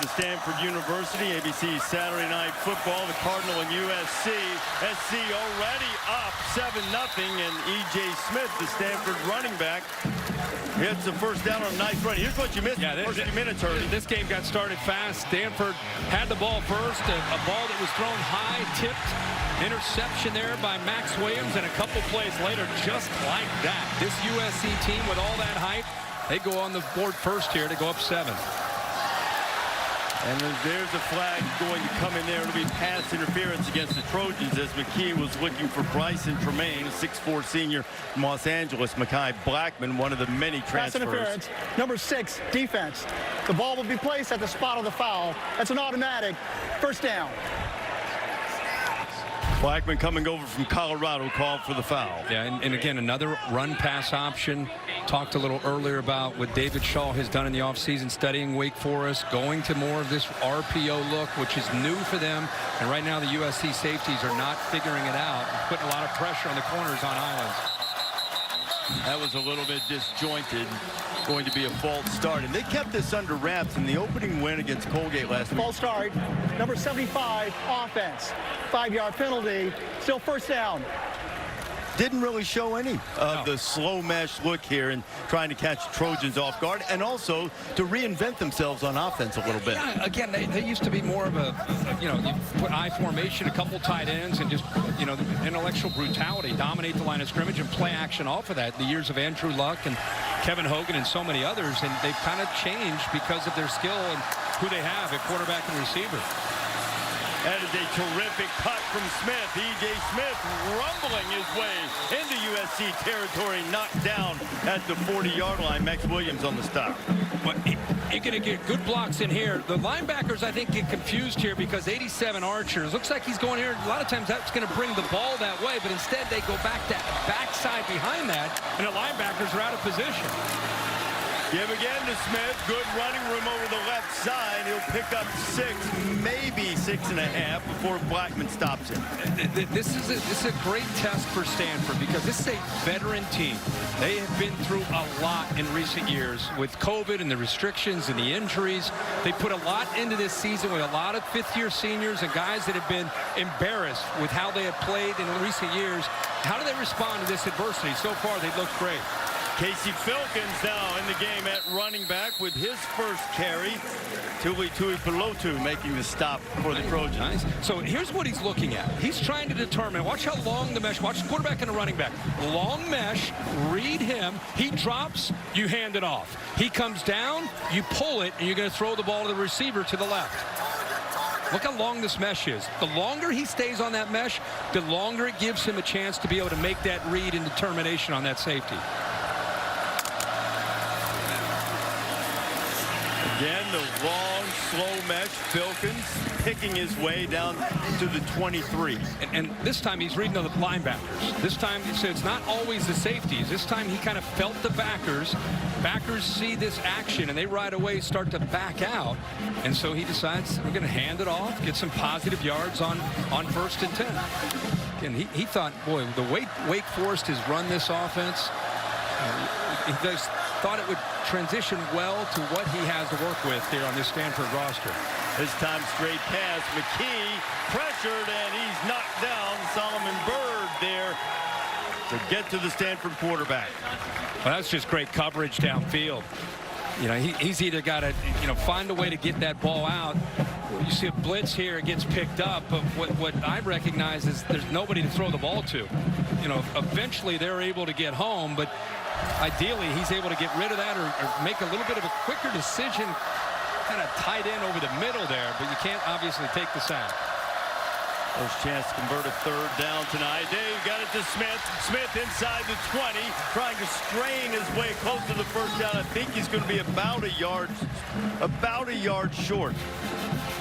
to Stanford University. ABC Saturday Night Football, the Cardinal and USC. SC already up 7-0, and E.J. Smith, the Stanford running back, hits the first down on a nice run. Here's what you missed in the first few minutes, Hurley. This game got started fast. Stanford had the ball first, a ball that was thrown high, tipped, interception there by Max Williams, and a couple plays later, just like that. This USC team with all that hype, they go on the board first here to go up 7. And there's a flag going to come in there. It'll be pass interference against the Trojans as McKee was looking for Bryson Tremaine, a 6'4" senior from Los Angeles. Mekhi Blackman, one of the many transfers. Pass interference. Number 6, defense. The ball will be placed at the spot of the foul. That's an automatic first down. Blackman coming over from Colorado, called for the foul. Yeah, and again, another run-pass option. Talked a little earlier about what David Shaw has done in the offseason, studying Wake Forest, going to more of this RPO look, which is new for them. And right now, the USC safeties are not figuring it out, putting a lot of pressure on the corners on islands. That was a little bit disjointed. Going to be a false start. And they kept this under wraps in the opening win against Colgate last week. False start. Number 75, offense. 5-yard penalty. Still first down. Didn't really show any of the slow mesh look here and trying to catch Trojans off guard, and also to reinvent themselves on offense a little bit. Yeah, again, they used to be more of a, you put I formation, a couple tight ends, and just, intellectual brutality, dominate the line of scrimmage and play action off of that. The years of Andrew Luck and Kevin Hogan and so many others, and they've kind of changed because of their skill and who they have at quarterback and receiver. That is a terrific cut from Smith. E.J. Smith rumbling his way into USC territory, knocked down at the 40-yard line. Max Williams on the stop. But you're going to get good blocks in here. The linebackers, I think, get confused here because 87 Archers. Looks like he's going here. A lot of times that's going to bring the ball that way, but instead they go back that backside behind that, and the linebackers are out of position. Give again to Smith. Good running room over the left side. He'll pick up 6, maybe 6.5 before Blackman stops him. This is a great test for Stanford because this is a veteran team. They have been through a lot in recent years with COVID and the restrictions and the injuries. They put a lot into this season with a lot of fifth-year seniors and guys that have been embarrassed with how they have played in recent years. How do they respond to this adversity? So far, they've looked great. Casey Filkins now in the game at running back with his first carry. Tuli Tuipulotu making the stop for the Trojans. Nice. So here's what he's looking at. He's trying to determine, watch how long the mesh, watch the quarterback and the running back. Long mesh, read him, he drops, you hand it off. He comes down, you pull it, and you're going to throw the ball to the receiver to the left. Look how long this mesh is. The longer he stays on that mesh, the longer it gives him a chance to be able to make that read and determination on that safety. Again, the long, slow mesh. Filkins picking his way down to the 23. And this time he's reading the linebackers. This time it's not always the safeties. This time he kind of felt the backers. Backers see this action and they right away start to back out. And so he decides we're going to hand it off, get some positive yards on 1st and 10. And he thought, boy, the way Wake Forest has run this offense, he just thought it would transition well to what he has to work with here on this Stanford roster. This time straight pass. McKee pressured and he's knocked down. Solomon Byrd there to get to the Stanford quarterback. Well, that's just great coverage downfield. He's either got to, find a way to get that ball out. You see a blitz here, it gets picked up, but what I recognize is there's nobody to throw the ball to. Eventually they're able to get home, but ideally he's able to get rid of that or make a little bit of a quicker decision, kind of tight end over the middle there, but you can't obviously take the sack. First chance to convert a 3rd down tonight. Dave got it to Smith. Smith inside the 20, trying to strain his way close to the first down. I think he's going to be about a yard short.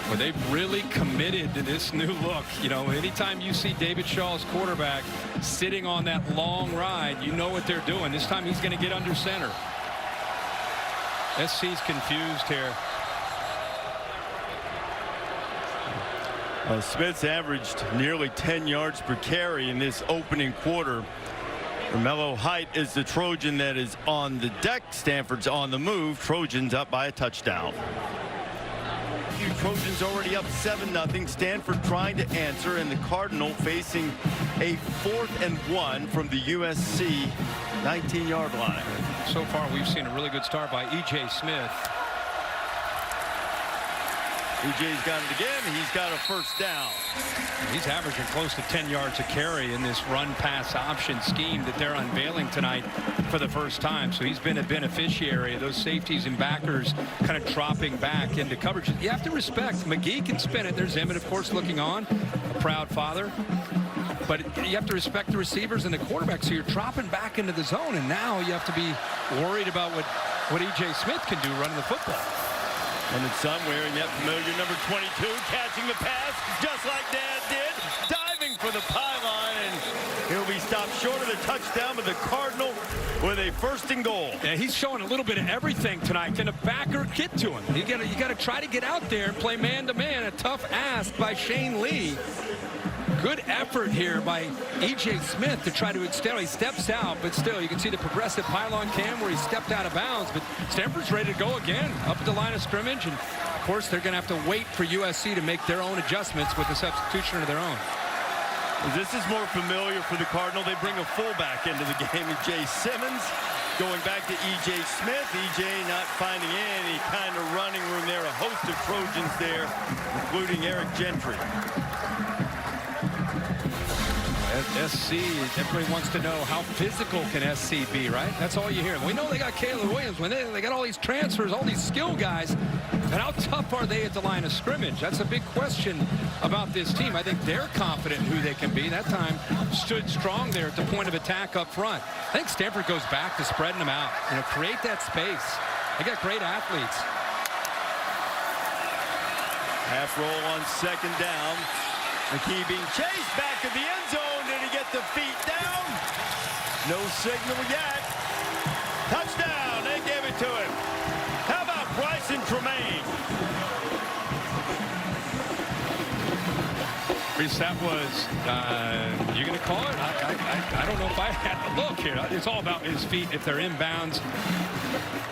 Well, they've really committed to this new look. Anytime you see David Shaw's quarterback sitting on that long ride, you know what they're doing. This time he's going to get under center. SC's confused here. Smith's averaged nearly 10 yards per carry in this opening quarter. Romello Height is the Trojan that is on the deck. Stanford's on the move. Trojans up by a touchdown. Trojans already up 7-0. Stanford trying to answer, and the Cardinal facing a 4th and 1 from the USC 19-yard line. So far, we've seen a really good start by E.J. Smith. EJ's got it again. He's got a first down. He's averaging close to 10 yards a carry in this run-pass option scheme that they're unveiling tonight for the first time. So he's been a beneficiary of those safeties and backers kind of dropping back into coverage. You have to respect. McGee can spin it. There's Emmett, of course, looking on, a proud father. But you have to respect the receivers and the quarterback. So you're dropping back into the zone, and now you have to be worried about what E.J. Smith can do running the football. And it's somewhere, and yet familiar number 22 catching the pass just like Dad did, diving for the pylon, and he'll be stopped short of the touchdown, but the Cardinal with a 1st and goal. Yeah, he's showing a little bit of everything tonight. Can a backer get to him? You got to try to get out there and play man-to-man. A tough ask by Shane Lee. Good effort here by E.J. Smith to try to extend. He steps out, but still, you can see the progressive pylon cam where he stepped out of bounds. But Stanford's ready to go again up at the line of scrimmage. And, of course, they're going to have to wait for USC to make their own adjustments with the substitution of their own. This is more familiar for the Cardinal. They bring a fullback into the game, Jay Simmons. Going back to E.J. Smith. E.J. not finding any kind of running room there. A host of Trojans there, including Eric Gentry. SC, everybody wants to know how physical can SC be, right? That's all you hear. We know they got Caleb Williams. When they got all these transfers, all these skill guys, and how tough are they at the line of scrimmage? That's a big question about this team. I think they're confident in who they can be. That time stood strong there at the point of attack up front. I think Stanford goes back to spreading them out. Create that space. They got great athletes. Half roll on 2nd down. McKee being chased back to the end zone. Did he get the feet down? No signal yet. Touchdown. They gave it to him. How about Bryson Tremaine? Reese, that was, you're going to call it? I don't know if I had to look here. It's all about his feet. If they're inbounds,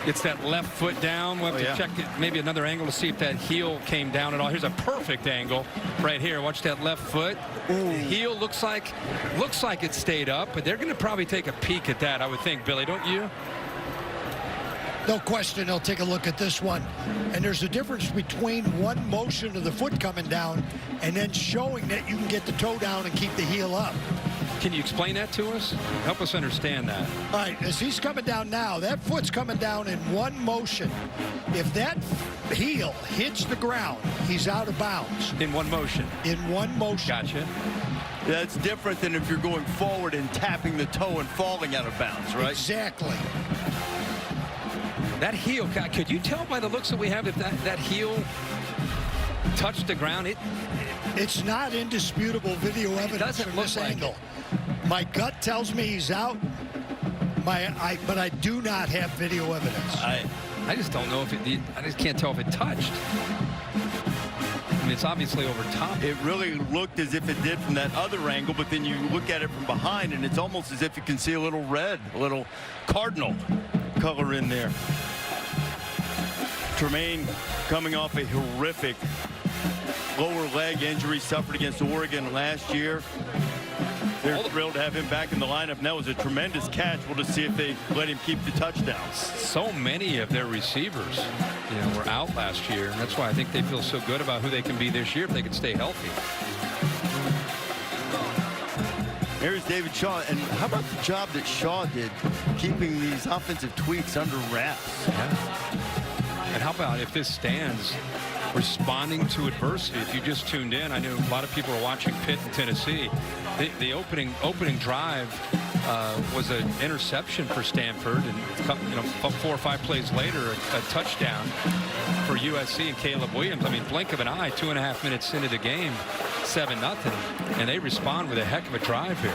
it's that left foot down. We'll have to check it, maybe another angle to see if that heel came down at all. Here's a perfect angle right here. Watch that left foot. The heel looks like it stayed up, but they're going to probably take a peek at that, I would think, Billy, don't you? No question, they'll take a look at this one. And there's a difference between one motion of the foot coming down and then showing that you can get the toe down and keep the heel up. Can you explain that to us? Help us understand that. All right, as he's coming down now, that foot's coming down in one motion. If that heel hits the ground, he's out of bounds. In one motion? In one motion. Gotcha. That's different than if you're going forward and tapping the toe and falling out of bounds, right? Exactly. That heel, could you tell by the looks that we have if that heel touched the ground? It's not indisputable video evidence from this angle. My gut tells me he's out, but I do not have video evidence. I just don't know if I just can't tell if it touched. I mean, it's obviously over top. It really looked as if it did from that other angle, but then you look at it from behind, and it's almost as if you can see a little red, a little Cardinal color in there. Tremaine coming off a horrific lower leg injury suffered against Oregon last year. They're thrilled to have him back in the lineup. And that was a tremendous catch. We'll just see if they let him keep the touchdown. So many of their receivers, were out last year. And that's why I think they feel so good about who they can be this year if they can stay healthy. Here's David Shaw. And how about the job that Shaw did keeping these offensive tweaks under wraps? Yeah. And how about if this stands responding to adversity? If you just tuned in, I know a lot of people are watching Pitt in Tennessee. The opening drive was an interception for Stanford, and 4 or 5 plays later, a touchdown for USC and Caleb Williams. I mean, blink of an eye, 2.5 minutes into the game, 7-0, and they respond with a heck of a drive here.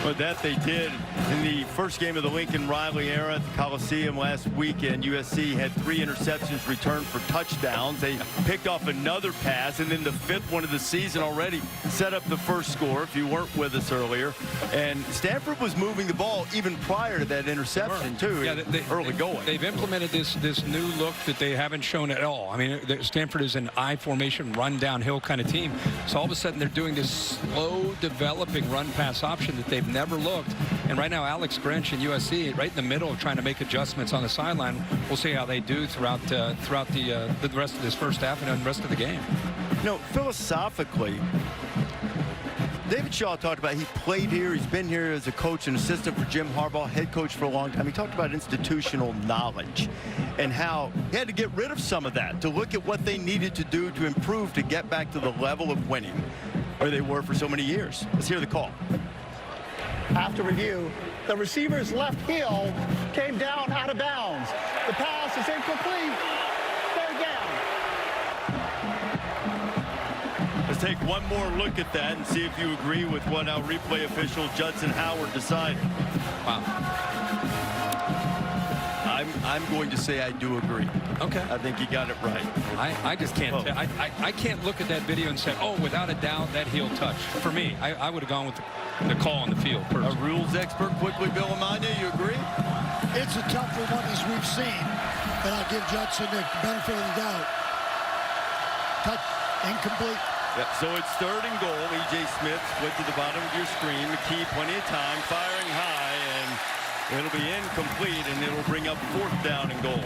But that they did. In the first game of the Lincoln Riley era at the Coliseum last weekend, USC had 3 interceptions returned for touchdowns. They picked off another pass, and then the 5th one of the season already set up the first score, if you weren't with us earlier. And Stanford was moving the ball even prior to that interception, too, early going. They've implemented this new look that they haven't shown at all. I mean, Stanford is an I formation, run downhill kind of team. So all of a sudden, they're doing this slow developing run-pass option that they've never looked. And right now, Alex Grinch and USC right in the middle of trying to make adjustments on the sideline. We'll see how they do throughout the rest of this first half and then the rest of the game. You know, philosophically, David Shaw talked about he played here. He's been here as a coach and assistant for Jim Harbaugh, head coach for a long time. He talked about institutional knowledge and how he had to get rid of some of that to look at what they needed to do to improve to get back to the level of winning where they were for so many years. Let's hear the call. After review, the receiver's left heel came down out of bounds. The pass is incomplete. Third down. Let's take one more look at that and see if you agree with what our replay official Judson Howard decided. Wow. I'm going to say I do agree. Okay. I think he got it right. I just can't. I can't look at that video and say, oh, without a doubt, that heel touch. For me, I would have gone with the call on the field. A rules expert quickly, Bill Amanya, you agree? It's a tougher one as we've seen, but I'll give Judson the benefit of the doubt. Touch, incomplete. Yep, so it's 3rd and goal. E.J. Smith split to the bottom of your screen. McKee, plenty of time, firing high, and it'll be incomplete, and it'll bring up 4th down and goal.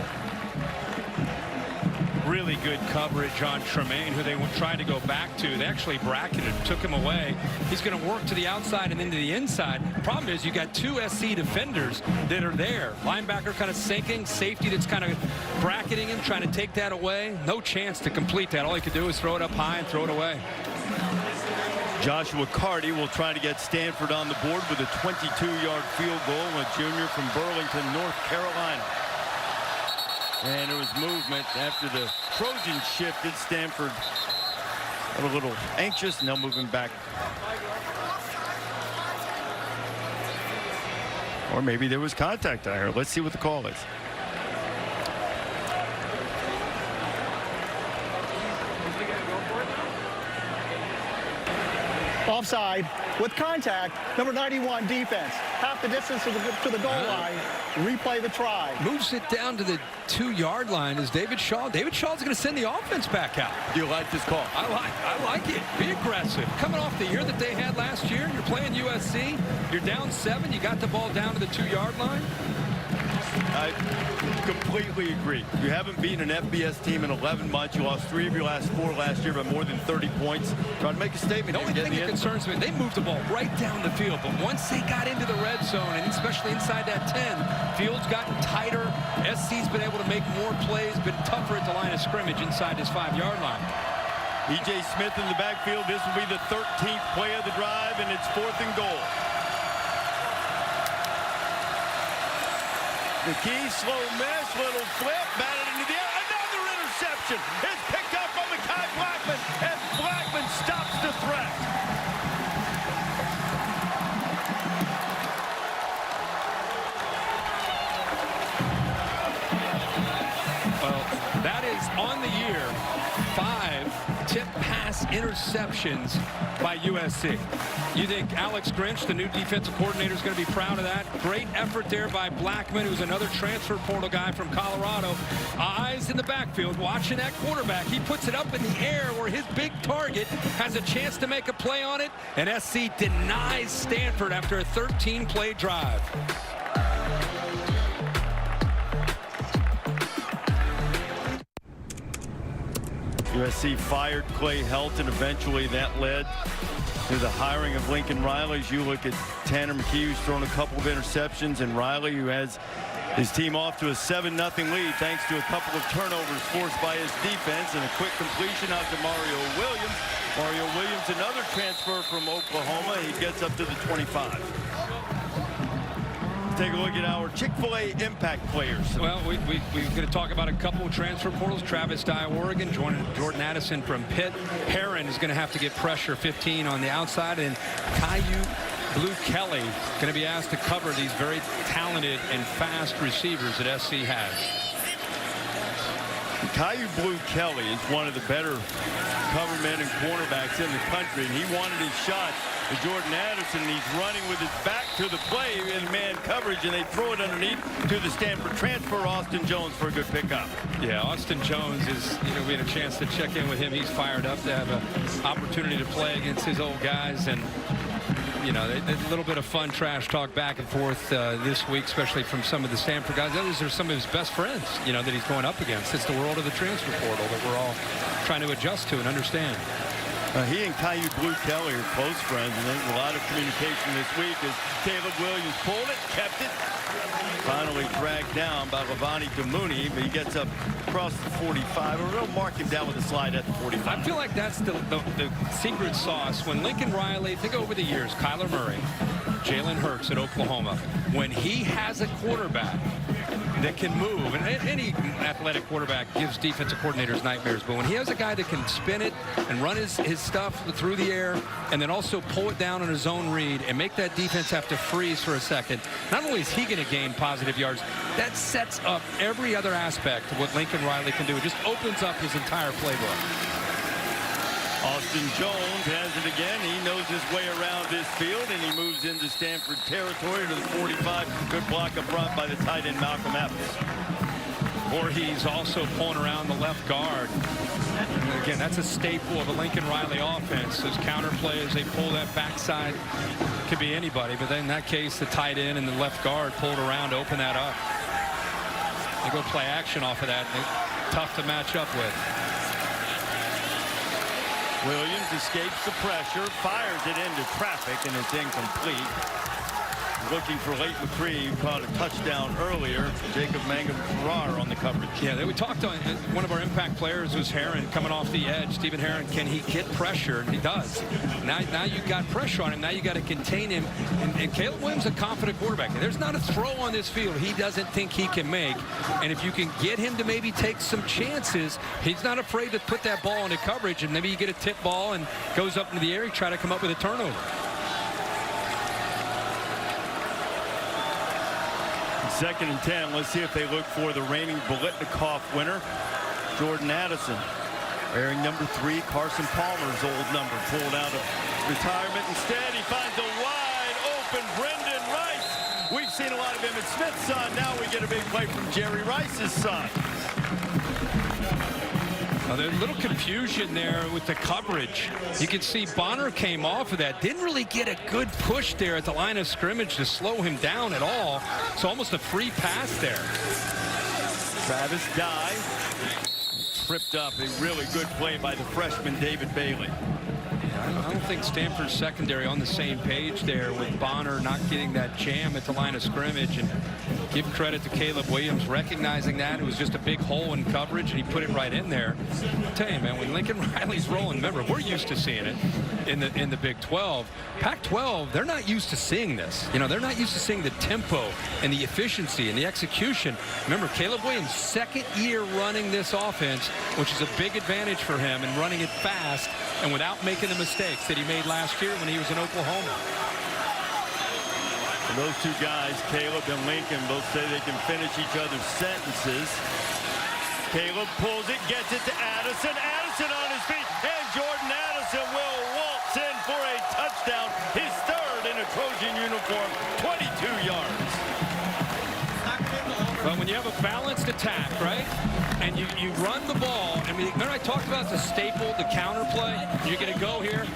Really good coverage on Tremaine, who they tried to go back to. They actually bracketed, took him away. He's going to work to the outside and into the inside. Problem is, you got 2 SC defenders that are there. Linebacker kind of sinking, safety that's kind of bracketing him, trying to take that away. No chance to complete that. All he could do is throw it up high and throw it away. Joshua Carty will try to get Stanford on the board with a 22-yard field goal, a junior from Burlington, North Carolina. And there was movement after the Trojans shifted. Stanford a little anxious, and they'll move him back. Or maybe there was contact I heard. Let's see what the call is. Offside with contact. Number 91 defense. Half the distance to the goal line. Replay the try. Moves it down to the 2-yard line is David Shaw. David Shaw's going to send the offense back out. Do you like this call? I like it. Be aggressive. Coming off the year that they had last year, you're playing USC. You're down 7. You got the ball down to the 2-yard line. I completely agree. You haven't beaten an FBS team in 11 months. You lost 3 of your last 4 last year by more than 30 points. Try to make a statement. The only thing that concerns me, they moved the ball right down the field, but once they got into the red zone, and especially inside that 10, field's gotten tighter. SC's been able to make more plays, been tougher at the line of scrimmage inside this 5-yard line. E.J. Smith in the backfield. This will be the 13th play of the drive, and it's 4th and goal. McKee, slow miss, little flip, batted into the air. Another interception. It's picked up by Mekhi Blackman, and Blackman stops the threat. Well, that is on the year 5 tip pass interceptions by USC. You think Alex Grinch, the new defensive coordinator, is going to be proud of that? Great effort there by Blackman, who's another transfer portal guy from Colorado. Eyes in the backfield, watching that quarterback. He puts it up in the air where his big target has a chance to make a play on it, and SC denies Stanford after a 13-play drive. USC fired Clay Helton. Eventually that led to the hiring of Lincoln Riley. As you look at Tanner McKee, who's thrown a couple of interceptions, and Riley, who has his team off to a 7-0 lead thanks to a couple of turnovers forced by his defense and a quick completion out to Mario Williams. Mario Williams, another transfer from Oklahoma. He gets up to the 25. Take a look at our Chick-fil-A impact players. Well, we're going to talk about a couple of transfer portals. Travis Dye, Oregon, Jordan Addison from Pitt. Heron is going to have to get pressure 15 on the outside, and Caillou Blue Kelly going to be asked to cover these very talented and fast receivers that SC has. Caillou Blue Kelly is one of the better cover men and cornerbacks in the country, and he wanted his shot to Jordan Addison, and he's running with his back to the play in man coverage, and they throw it underneath to the Stanford transfer, Austin Jones, for a good pickup. Yeah, Austin Jones is, we had a chance to check in with him. He's fired up to have an opportunity to play against his old guys, and a little bit of fun trash talk back and forth this week, especially from some of the Stanford guys. Those are some of his best friends, that he's going up against. It's the world of the transfer portal that we're all trying to adjust to and understand. He and Caillou Blue Kelly are close friends, and there's a lot of communication this week as Caleb Williams pulled it, kept it, finally dragged down by Lavani Damuni, but he gets up across the 45, or they'll mark him down with a slide at the 45. I feel like that's the secret sauce. When Lincoln Riley, think over the years, Kyler Murray, Jalen Hurts at Oklahoma, when he has a quarterback that can move, and any athletic quarterback gives defensive coordinators nightmares, but when he has a guy that can spin it and run his stuff through the air and then also pull it down on his own read and make that defense have to freeze for a second, not only is he going to gain positive yards, that sets up every other aspect of what Lincoln Riley can do. It just opens up his entire playbook. Austin Jones has it again. He knows his way around this field, and he moves into Stanford territory to the 45. Good block up front by the tight end Malcolm Epps. Or he's also pulling around the left guard. And again, that's a staple of a Lincoln Riley offense. Those counter plays, they pull that backside. Could be anybody, but then in that case, the tight end and the left guard pulled around to open that up. They go play action off of that. Tough to match up with. Williams escapes the pressure, fires it into traffic, and it's incomplete. Looking for Leighton McCree, who caught a touchdown earlier. Jacob Mangum-Farrar on the coverage. Yeah, we talked on one of our impact players was Herron coming off the edge. Stephen Herron, can he get pressure? And he does. Now you've got pressure on him. Now you got to contain him. And Caleb Williams, a confident quarterback. There's not a throw on this field he doesn't think he can make. And if you can get him to maybe take some chances, he's not afraid to put that ball into coverage. And maybe you get a tip ball and goes up into the air, you try to come up with a turnover. Second and 10. Let's see if they look for the reigning Biletnikoff winner, Jordan Addison. Wearing number 3, Carson Palmer's old number, pulled out of retirement. Instead, he finds a wide open Brendan Rice. We've seen a lot of Emmitt Smith's son. Now we get a big play from Jerry Rice's son. There's a little confusion there with the coverage. You can see Bonner came off of that. Didn't really get a good push there at the line of scrimmage to slow him down at all. It's almost a free pass there. Travis Dye tripped up. A really good play by the freshman David Bailey. I don't think Stanford's secondary on the same page there with Bonner not getting that jam at the line of scrimmage. And give credit to Caleb Williams recognizing that. It was just a big hole in coverage, and he put it right in there. I'll tell you, man, when Lincoln Riley's rolling, remember, we're used to seeing it in the Big 12. Pac-12, they're not used to seeing this. They're not used to seeing the tempo and the efficiency and the execution. Remember, Caleb Williams, second year running this offense, which is a big advantage for him, and running it fast and without making the mistakes that he made last year when he was in Oklahoma. And those two guys, Caleb and Lincoln, both say they can finish each other's sentences. Caleb pulls it, gets it to Addison. Addison on his feet, and Jordan Addison will waltz in for a touchdown. His third in a Trojan uniform, 22 yards. But when you have a balanced attack, right, and you run the ball, and remember I talked about the staple, the counter play. You're going to go here.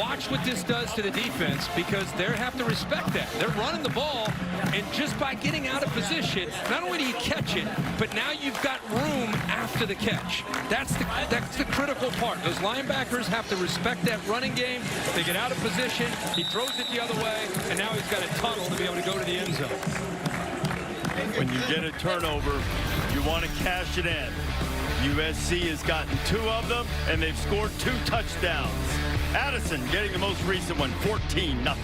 Watch what this does to the defense, because they have to respect that. They're running the ball, and just by getting out of position, not only do you catch it, but now you've got room after the catch. That's the critical part. Those linebackers have to respect that running game. They get out of position. He throws it the other way, and now he's got a tunnel to be able to go to the end zone. When you get a turnover, you want to cash it in. USC has gotten 2 of them, and they've scored 2 touchdowns. Addison getting the most recent one, 14-0.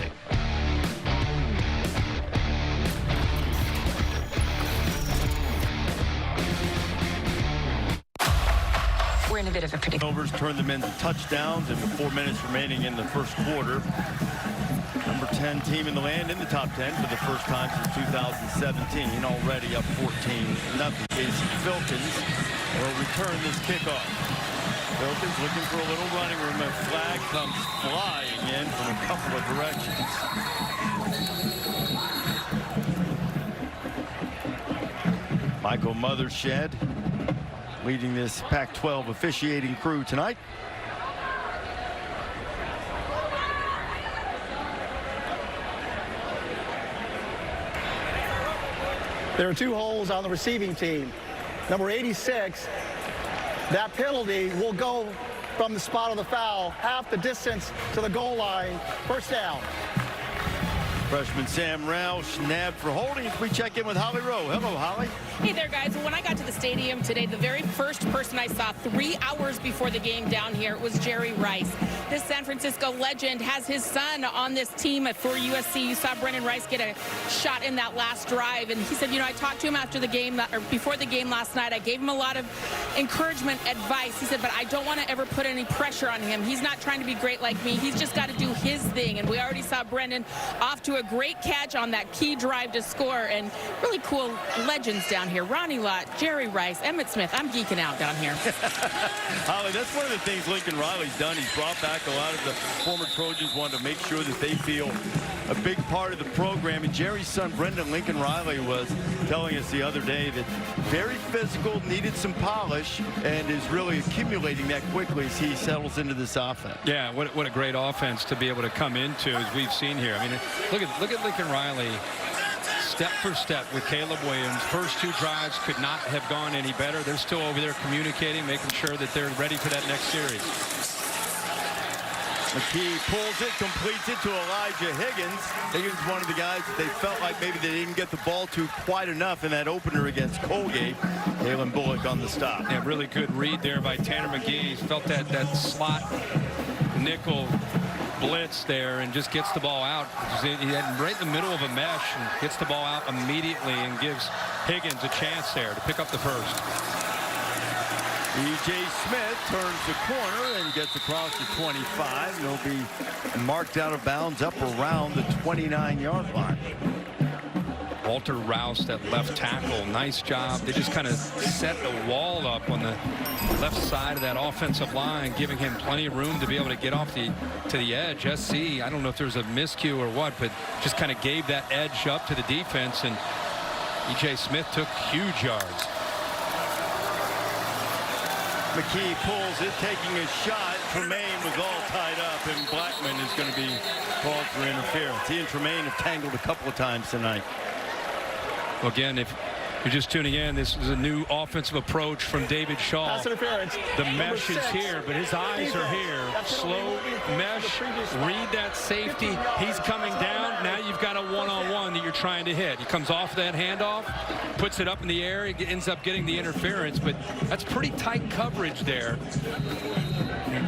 We're in a bit of a predicament. Turnovers turn them into touchdowns, and with 4 minutes remaining in the first quarter. number 10 team in the land in the top 10 for the first time since 2017. Already up 14-0. Casey Filkins will return this kickoff. Filkins looking for a little running room. A flag comes flying in from a couple of directions. Michael Mothershed leading this Pac-12 officiating crew tonight. There are 2 holes on the receiving team. Number 86, that penalty will go from the spot of the foul, half the distance to the goal line, first down. Freshman Sam Roush nabbed for holding. We check in with Holly Rowe. Hello, Holly. Hey there, guys. When I got to the stadium today, the very first person I saw 3 hours before the game down here was Jerry Rice. This San Francisco legend has his son on this team for USC. You saw Brendan Rice get a shot in that last drive, and he said, you know, I talked to him after the game, or before the game last night. I gave him a lot of encouragement, advice. He said, but I don't want to ever put any pressure on him. He's not trying to be great like me. He's just got to do his thing, and we already saw Brendan off to a great catch on that key drive to score, and really cool legends down here. Ronnie Lott, Jerry Rice, Emmitt Smith. I'm geeking out down here. Holly, that's one of the things Lincoln Riley's done. He's brought back a lot of the former Trojans, wanted to make sure that they feel a big part of the program. And Jerry's son, Brendan Lincoln Riley, was telling us the other day that very physical, needed some polish, and is really accumulating that quickly as he settles into this offense. Yeah, what a great offense to be able to come into, as we've seen here. I mean, look at Lincoln Riley. Step for step with Caleb Williams. First 2 drives could not have gone any better. They're still over there communicating, making sure that they're ready for that next series. McKee pulls it, completes it to Elijah Higgins. Higgins, one of the guys that they felt like maybe they didn't get the ball to quite enough in that opener against Colgate. Kalen Bullock on the stop. Yeah, really good read there by Tanner McGee. Felt that slot nickel blitz there and just gets the ball out. He had right in the middle of a mesh and gets the ball out immediately and gives Higgins a chance there to pick up the first. E.J. Smith turns the corner and gets across the 25. He'll be marked out of bounds up around the 29-yard line. Walter Rouse, that left tackle, nice job. They just kind of set the wall up on the left side of that offensive line, giving him plenty of room to be able to get off to the edge. SC, I don't know if there's a miscue or what, but just kind of gave that edge up to the defense, and E.J. Smith took huge yards. McKee pulls it, taking a shot. Tremaine was all tied up, and Blackman is going to be called for interference. He and Tremaine have tangled a couple of times tonight. Well, again, if you're just tuning in, this is a new offensive approach from David Shaw. Pass interference. The mesh is here, but his eyes are here. Slow mesh, read that safety. He's coming down. Now you've got a one-on-one that you're trying to hit. He comes off that handoff, puts it up in the air. He ends up getting the interference, but that's pretty tight coverage there.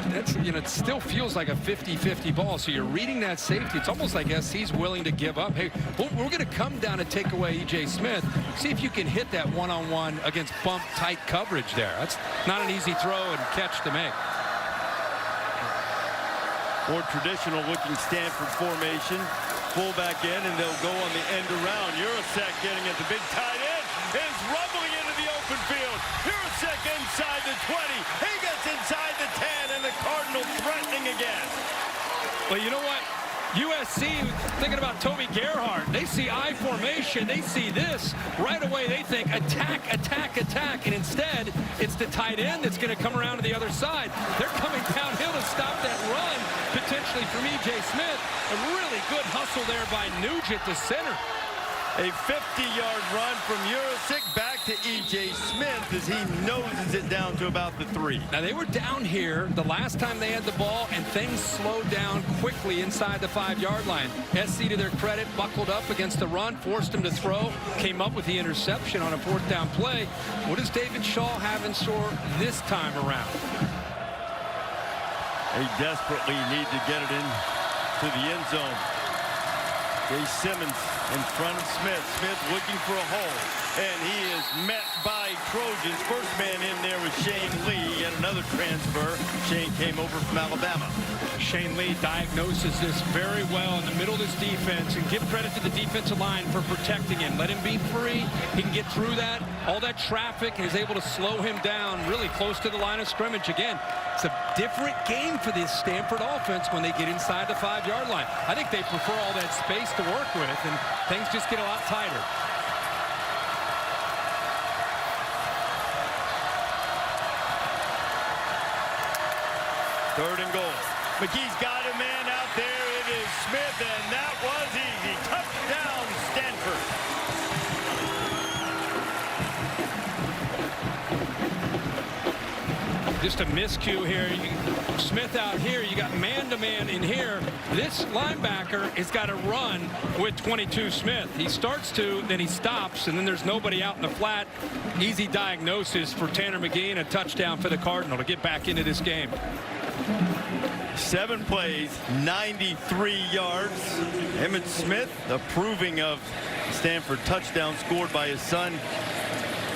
That's, you know, it still feels like a 50-50 ball. So you're reading that safety. It's almost like SC's willing to give up. Hey, we're going to come down and take away E.J. Smith. See if you can hit that one-on-one against bump tight coverage there. That's not an easy throw and catch to make. More traditional looking Stanford formation. Fullback in, and they'll go on the end around. Urasek getting at the big tight end. Is rumbling into the open field. Urasek inside the 20. He gets inside the 10, and the Cardinal threatening again. Well, you know what? USC, thinking about Toby Gerhardt, they see I formation, they see this. Right away, they think attack, attack, attack, and instead, it's the tight end that's going to come around to the other side. They're coming downhill to stop that run, potentially from E.J. Smith. A really good hustle there by Nugent, the center. A 50-yard run from Urasek back to E.J. Smith as he noses it down to about the 3. Now, they were down here the last time they had the ball, and things slowed down quickly inside the 5-yard line. SC, to their credit, buckled up against the run, forced him to throw, came up with the interception on a 4th down play. What does David Shaw have in store this time around? They desperately need to get it in to the end zone. Jay Simmons in front of Smith. Smith looking for a hole. And he is met by Trojans. First man in there was Shane Lee. Yet another transfer. Shane came over from Alabama. Shane Lee diagnoses this very well in the middle of this defense, and give credit to the defensive line for protecting him. Let him be free. He can get through that, all that traffic, and is able to slow him down really close to the line of scrimmage. Again, it's a different game for this Stanford offense when they get inside the 5-yard line. I think they prefer all that space to work with, and things just get a lot tighter. Third and goal. McGee's got a man out there. It is Smith, and that was easy. Touchdown, Stanford. Just a miscue here. Smith out here. You got man-to-man in here. This linebacker has got to run with 22 Smith. He starts to, then he stops, and then there's nobody out in the flat. Easy diagnosis for Tanner McGee, and a touchdown for the Cardinal to get back into this game. 7 plays, 93 yards. Emmitt Smith approving of Stanford touchdown scored by his son.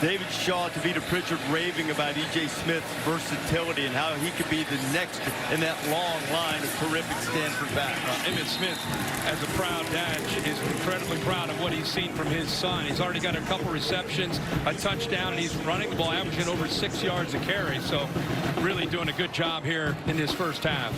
David Shaw, Tavita Pritchard raving about E.J. Smith's versatility and how he could be the next in that long line of terrific Stanford backs. Emmitt Smith, as a proud dad, is incredibly proud of what he's seen from his son. He's already got a couple receptions, a touchdown, and he's running the ball, averaging over 6 yards a carry. So really doing a good job here in this first half.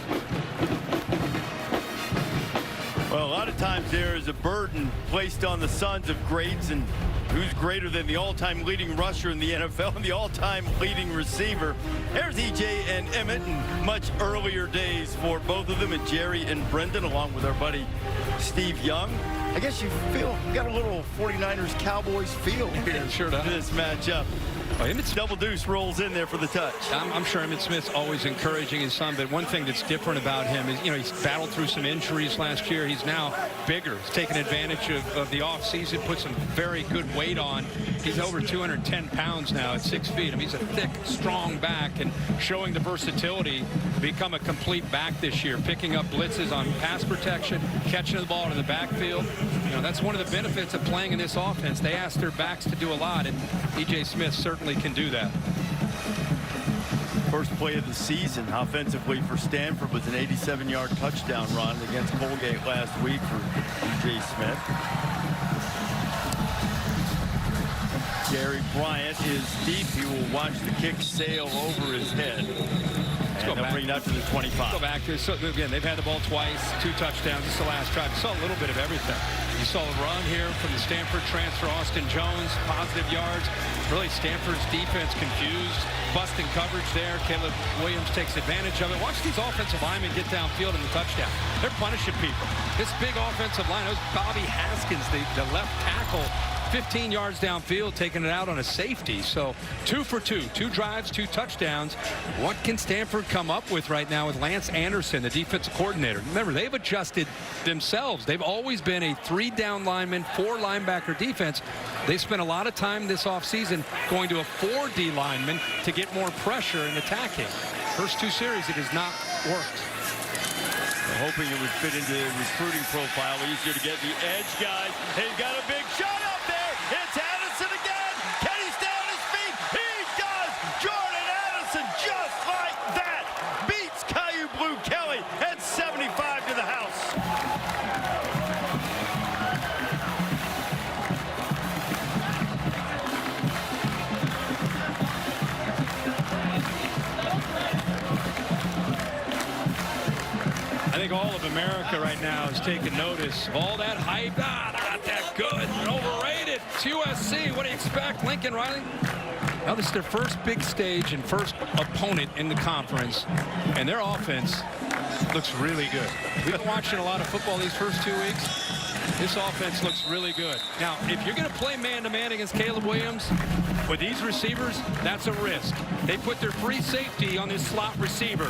Well, a lot of times there is a burden placed on the sons of greats, and who's greater than the all-time leading rusher in the NFL and the all-time leading receiver. There's E.J. and Emmitt in much earlier days for both of them, and Jerry and Brendan, along with our buddy Steve Young. I guess you got a little 49ers Cowboys feel here. Sure does. This matchup. Emmitt's double deuce rolls in there for the touch. I'm sure Emmitt Smith's always encouraging his son, but one thing that's different about him is, he's battled through some injuries last year. He's now bigger. He's taken advantage of the offseason, put some very good weight on. He's over 210 pounds now at 6 feet. I mean, he's a thick, strong back, and showing the versatility to become a complete back this year, picking up blitzes on pass protection, catching the ball in the backfield. That's one of the benefits of playing in this offense. They ask their backs to do a lot, and E.J. Smith certainly can do that. First play of the season offensively for Stanford was an 87-yard touchdown run against Colgate last week for E.J. Smith. Gary Bryant is deep. He will watch the kick sail over his head. And they'll bring that to the 25. Go back. So, again, they've had the ball twice, 2 touchdowns. This is the last drive. You saw a little bit of everything. You saw a run here from the Stanford transfer, Austin Jones, positive yards. Really, Stanford's defense confused, busting coverage there. Caleb Williams takes advantage of it. Watch these offensive linemen get downfield in the touchdown. They're punishing people. This big offensive line, that was Bobby Haskins, the left tackle, 15 yards downfield, taking it out on a safety. So 2 for 2, 2 drives, 2 touchdowns. What can Stanford come up with right now with Lance Anderson, the defensive coordinator? Remember, they've adjusted themselves. They've always been a 3-down lineman, 4 linebacker defense. They spent a lot of time this offseason going to a 4D lineman to get more pressure and attacking. First 2 series, it has not worked. They're hoping it would fit into the recruiting profile. Easier to get the edge guys. He's got a big shot up there. It's Addison again. Can he stay on his feet? He does. Jordan Addison, just like that, beats Caillou Blue Kelly at 75 to the house. I think all of America right now is taking notice of all that hype. Not that good. Overrated. It's USC. What do you expect? Lincoln Riley? Now this is their first big stage and first opponent in the conference, and their offense looks really good. We've been watching a lot of football these first 2 weeks. This offense looks really good. Now, if you're going to play man-to-man against Caleb Williams with these receivers, that's a risk. They put their free safety on this slot receiver,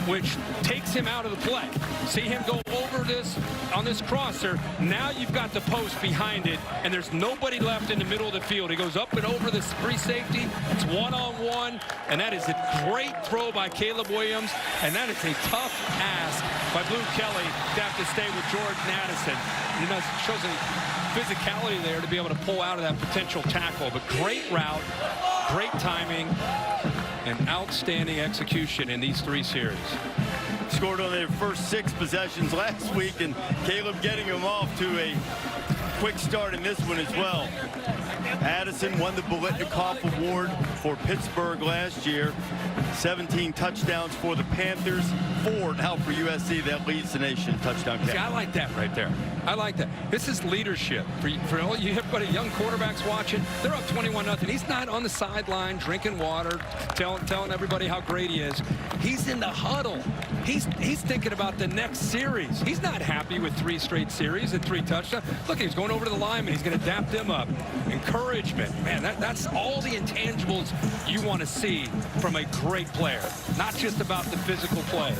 which takes him out of the play. See him go over this on this crosser. Now you've got the post behind it, and there's nobody left in the middle of the field. He goes up and over this free safety. It's one-on-one, and that is a great throw by Caleb Williams, and that is a tough ask by Blue Kelly to have to stay with Jordan Addison. shows any physicality there to be able to pull out of that potential tackle. But great route, great timing, and outstanding execution in these 3 series. Scored on their first 6 possessions last week, and Caleb getting him off to a quick start in this one as well. Addison won the Biletnikoff Award for Pittsburgh last year. 17 touchdowns for the Panthers, 4 now for USC. That leads the nation touchdown count. See, I like that right there. I like that. This is leadership. For all you everybody, young quarterbacks watching, they're up 21-0. He's not on the sideline drinking water, telling everybody how great he is. He's in the huddle. He's thinking about the next series. He's not happy with 3 straight series and 3 touchdowns. Look, he's going over to the lineman. He's going to dap them up. Encouragement. Man, that's all the intangibles you want to see from a great player. Not just about the physical plays.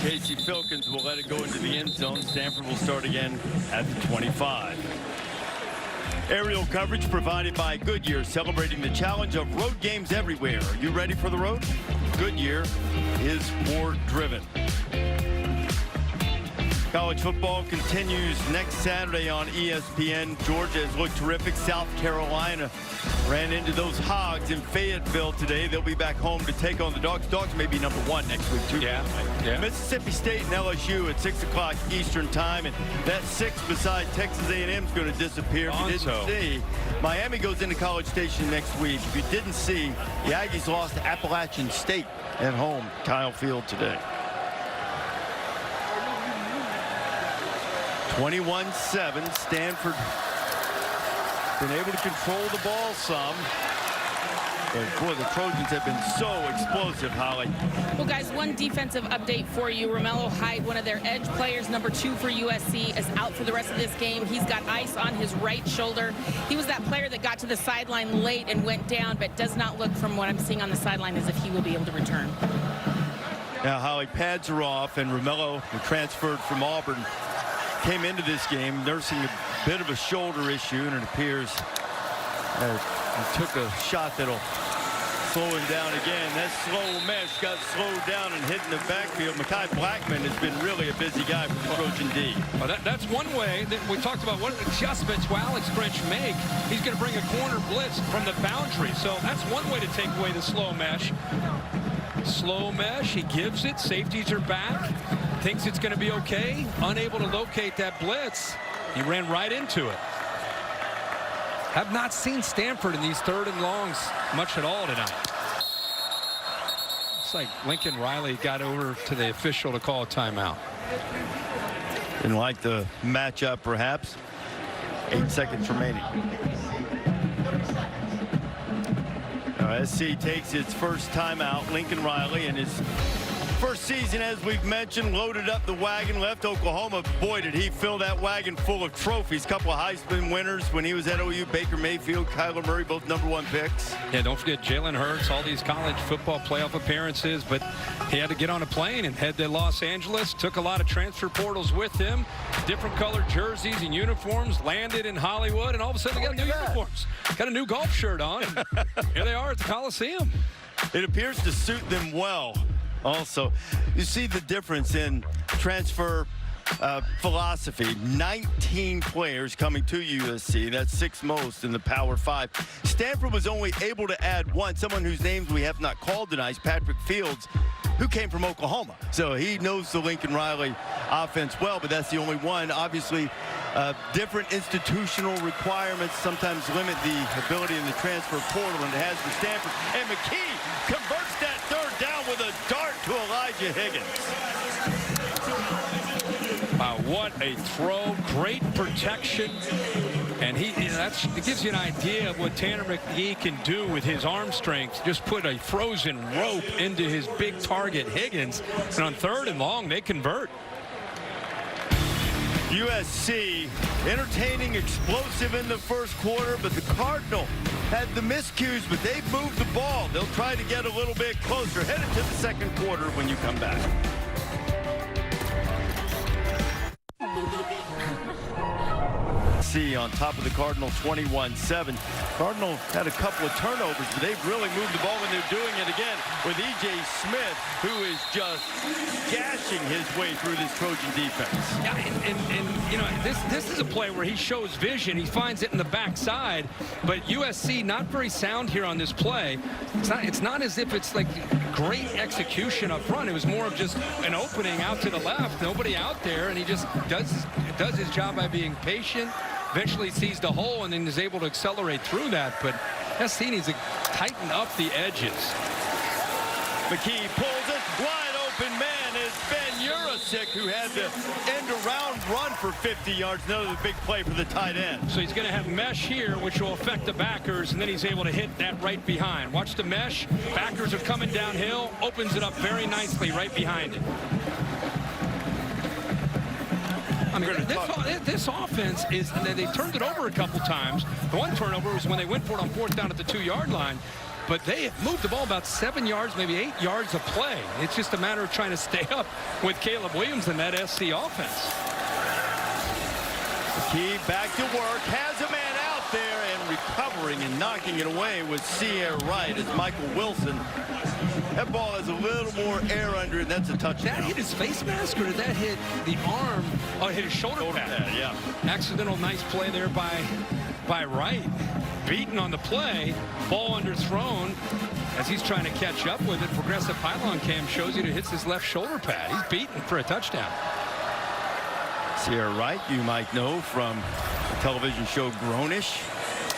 Casey Filkins will let it go into the end zone. Stanford will start again at the 25. Aerial coverage provided by Goodyear, celebrating the challenge of road games everywhere. Are you ready for the road? Goodyear is more driven. College football continues next Saturday on ESPN. Georgia has looked terrific. South Carolina ran into those Hogs in Fayetteville today. They'll be back home to take on the Dogs. Dogs may be number 1 next week, too. Yeah. Mississippi State and LSU at 6 o'clock Eastern time. And that 6 beside Texas A&M is going to disappear. If you didn't see, Miami goes into College Station next week. If you didn't see, the Aggies lost to Appalachian State at home, Kyle Field today. 21-7. Stanford been able to control the ball some. But boy, the Trojans have been so explosive, Holly. Well, guys, one defensive update for you. Romello Height, one of their edge players, number 2 for USC, is out for the rest of this game. He's got ice on his right shoulder. He was that player that got to the sideline late and went down, but does not look, from what I'm seeing on the sideline, as if he will be able to return. Now, Holly, pads are off, and Romello, who transferred from Auburn, came into this game nursing a bit of a shoulder issue, and it appears he took a shot that'll slow him down again. That slow mesh got slowed down and hit in the backfield. Mekhi Blackman has been really a busy guy for the Trojan D. Well, that's one way that we talked about. What adjustments will Alex Grinch make? He's going to bring a corner blitz from the boundary. So that's one way to take away the slow mesh. Slow mesh, he gives it. Safeties are back. Thinks it's going to be okay. Unable to locate that blitz. He ran right into it. Have not seen Stanford in these 3rd and longs much at all tonight. It's like Lincoln Riley got over to the official to call a timeout. Didn't like the matchup, perhaps. 8 seconds remaining. SC takes its first timeout. Lincoln Riley in his first season, as we've mentioned, loaded up the wagon, left Oklahoma. Boy, did he fill that wagon full of trophies. Couple of Heisman winners when he was at OU. Baker Mayfield, Kyler Murray, both #1 picks. Yeah, don't forget Jalen Hurts, all these college football playoff appearances, but he had to get on a plane and head to Los Angeles. Took a lot of transfer portals with him. Different colored jerseys and uniforms. Landed in Hollywood, and all of a sudden they got new uniforms. Got a new golf shirt on. Here they are at the Coliseum. It appears to suit them well. Also, you see the difference in transfer philosophy. 19 players coming to USC. That's 6th most in the Power 5. Stanford was only able to add 1, someone whose names we have not called tonight, Patrick Fields, who came from Oklahoma. So he knows the Lincoln Riley offense well, but that's the only one. Obviously, different institutional requirements sometimes limit the ability in the transfer portal, and it has for Stanford. And McKee converts that 3rd down with a dart to Elijah Higgins. Wow, what a throw. Great protection. And it gives you an idea of what Tanner McKee can do with his arm strength. Just put a frozen rope into his big target, Higgins. And on 3rd and long, they convert. USC entertaining, explosive in the first quarter, but the Cardinal had the miscues, but they've moved the ball. They'll try to get a little bit closer. Headed to the second quarter when you come back. USC on top of the Cardinal 21-7. Cardinal had a couple of turnovers, but they've really moved the ball when they're doing it again with E.J. Smith, who is just gashing his way through this Trojan defense. Yeah, and you know, this is a play where he shows vision. He finds it in the backside, but USC not very sound here on this play. It's not as if it's like great execution up front. It was more of just an opening out to the left, nobody out there, and he just does his job by being patient. Eventually sees the hole and then is able to accelerate through that. But SC needs to tighten up the edges. McKee pulls it. Wide open man is Ben Urasic, who had the end-around run for 50 yards. Another big play for the tight end. So he's going to have mesh here, which will affect the backers, and then he's able to hit that right behind. Watch the mesh. Backers are coming downhill. Opens it up very nicely right behind it. I mean, this offense is, they turned it over a couple times. The one turnover was when they went for it on 4th down at the 2-yard line. But they have moved the ball about 7 yards, maybe 8 yards a play. It's just a matter of trying to stay up with Caleb Williams and that SC offense. McKee back to work, has a man out there, and recovering and knocking it away was Sierra Wright as Michael Wilson. That ball has a little more air under it, and that's a touchdown. That hit his face mask, or did that hit the arm? Oh, it hit his shoulder pad. Yeah. Accidental nice play there by Wright. Beaten on the play, ball underthrown as he's trying to catch up with it. Progressive pylon cam shows you that it hits his left shoulder pad. He's beaten for a touchdown. Sierra Wright, you might know from the television show Grownish,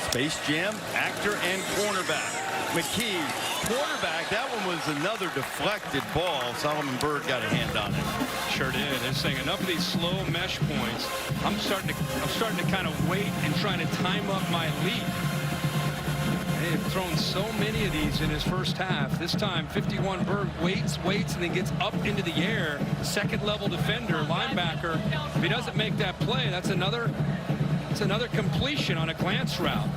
Space Jam, actor and cornerback. McKee, quarterback. That one was another deflected ball. Solomon Byrd got a hand on it. Sure did. They're saying enough of these slow mesh points. I'm starting to kind of wait and trying to time up my leap. They have thrown so many of these in his first half. This time, 51 Berg waits, and then gets up into the air. Second-level defender, linebacker. If he doesn't make that play, that's another completion on a glance route.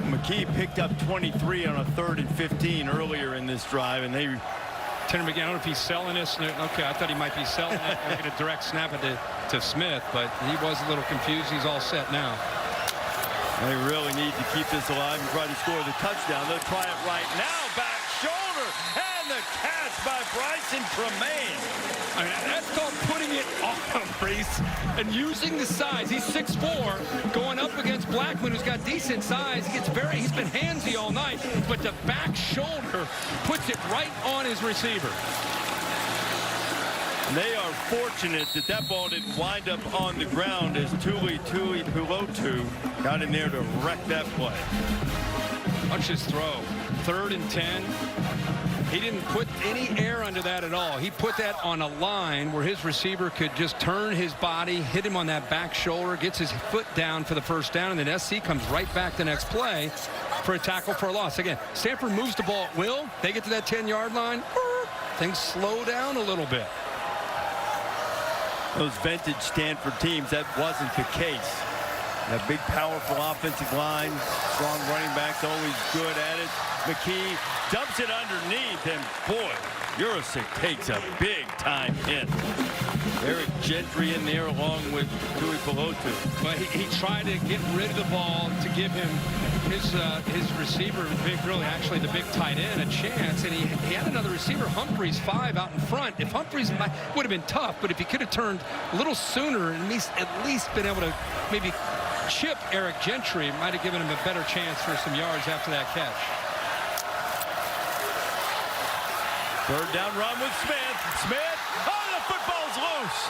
McKee picked up 23 on a 3rd and 15 earlier in this drive, and they... Tanner McGee, I don't know if he's selling this. Okay, I thought he might be selling it. They're going to direct snap it to Smith, but he was a little confused. He's all set now. They really need to keep this alive and try to score the touchdown. They'll try it right now. Back shoulder. And the catch by Bryson Tremaine. I mean, that's called putting it on, Reese, and using the size. He's 6'4", going up against Blackman, who's got decent size. He's been handsy all night, but the back shoulder puts it right on his receiver. They are fortunate that that ball didn't wind up on the ground as Tuli Pulotu got in there to wreck that play. Watch his throw. 3rd and 10. He didn't put any air under that at all. He put that on a line where his receiver could just turn his body, hit him on that back shoulder, gets his foot down for the first down, and then SC comes right back the next play for a tackle for a loss. Again, Stanford moves the ball at will. They get to that 10-yard line. Things slow down a little bit. Those vintage Stanford teams, that wasn't the case. That big, powerful offensive line, strong running backs, always good at it. McKee dumps it underneath, and boy, Urasic takes a big-time hit. Eric Gentry in there along with Tuli Pulotu. But he tried to get rid of the ball to give him his receiver, actually the big tight end, a chance. And he had another receiver, Humphreys, 5 out in front. If Humphreys would have been tough, but if he could have turned a little sooner and at least been able to maybe chip Eric Gentry, it might have given him a better chance for some yards after that catch. 3rd down run with Smith. Smith, oh, the football's loose.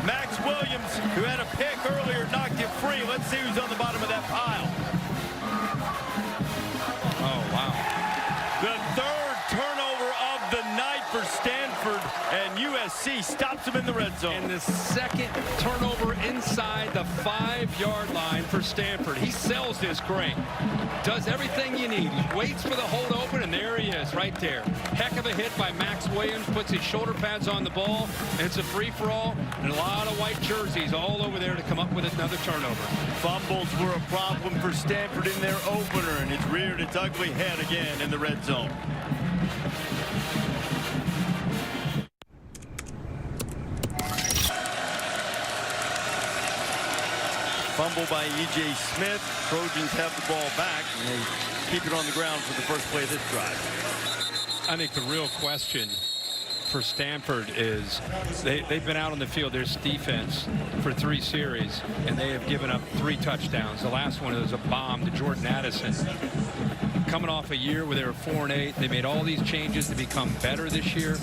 Max Williams, who had a pick earlier, knocked it free. Let's see who's on the bottom of that pile. Oh, wow. The 3rd turnover of the night for Stanford, and USC stops him in the red zone. And the 2nd turnover inside the 5-yard line for Stanford. He sells this great. Does everything you need. He waits for the hole to open, and there he is right there. Heck of a hit by Max Williams. Puts his shoulder pads on the ball. And it's a free-for-all, and a lot of white jerseys all over there to come up with another turnover. Fumbles were a problem for Stanford in their opener, and it's reared its ugly head again in the red zone. fumble by E.J. Smith. Trojans have the ball back, and they keep it on the ground for the first play of this drive. I think the real question for Stanford is they've been out on the field, their defense, for 3 series, and they have given up 3 touchdowns. The last one was a bomb to Jordan Addison. Coming off a year where they were 4-8, they made all these changes to become better this year,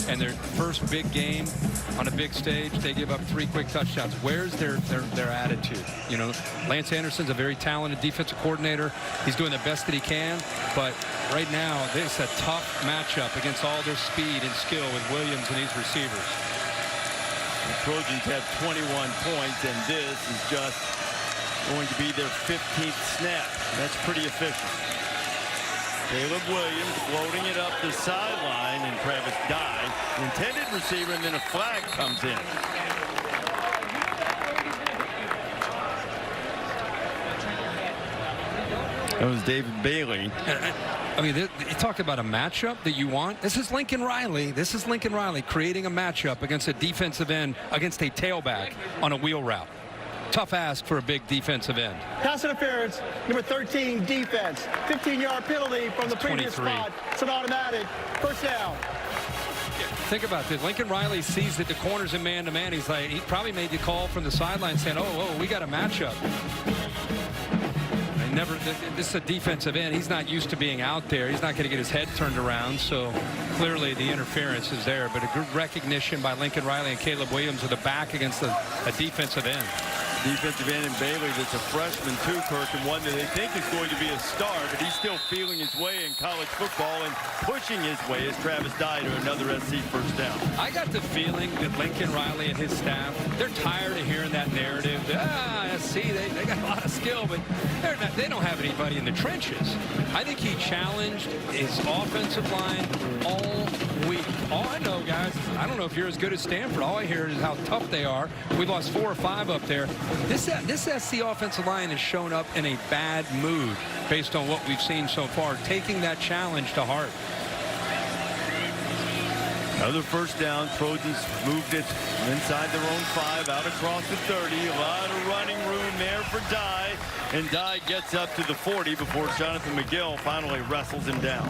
and their first big game on a big stage, they give up 3 quick touchdowns. Where's their attitude? You know, Lance Anderson's a very talented defensive coordinator. He's doing the best that he can, but right now, this is a tough matchup against all their speed and skill with Williams and these receivers. The Trojans have 21 points, and this is just going to be their 15th snap. That's pretty efficient. Caleb Williams floating it up the sideline, and Travis Dye, intended receiver, and then a flag comes in. That was David Bailey. I mean, you talk about a matchup that you want. This is Lincoln Riley. This is Lincoln Riley creating a matchup against a defensive end, against a tailback on a wheel route. Tough ask for a big defensive end. Pass interference, number 13, defense. 15-yard penalty from the previous 23. spot. It's an automatic. First down. Think about this. Lincoln Riley sees that the corner's in man-to-man. He's like, he probably made the call from the sideline saying, oh, we got a matchup. This is a defensive end. He's not used to being out there. He's not going to get his head turned around, so clearly the interference is there. But a good recognition by Lincoln Riley and Caleb Williams with a back against a defensive end. Defensive end in Bailey that's a freshman too, Kirk, and one that they think is going to be a star, but he's still feeling his way in college football and pushing his way as Travis Dye to another SC first down. I got the feeling that Lincoln Riley and his staff, they're tired of hearing that narrative. SC, they got a lot of skill, but they don't have anybody in the trenches. I think he challenged his offensive line all week. All I know, guys, I don't know if you're as good as Stanford. All I hear is how tough they are. We lost 4 or 5 up there. This SC offensive line has shown up in a bad mood based on what we've seen so far, taking that challenge to heart. Another first down. Trojans moved it inside their own 5, out across the 30. A lot of running room there for Dye, and Dye gets up to the 40 before Jonathan McGill finally wrestles him down.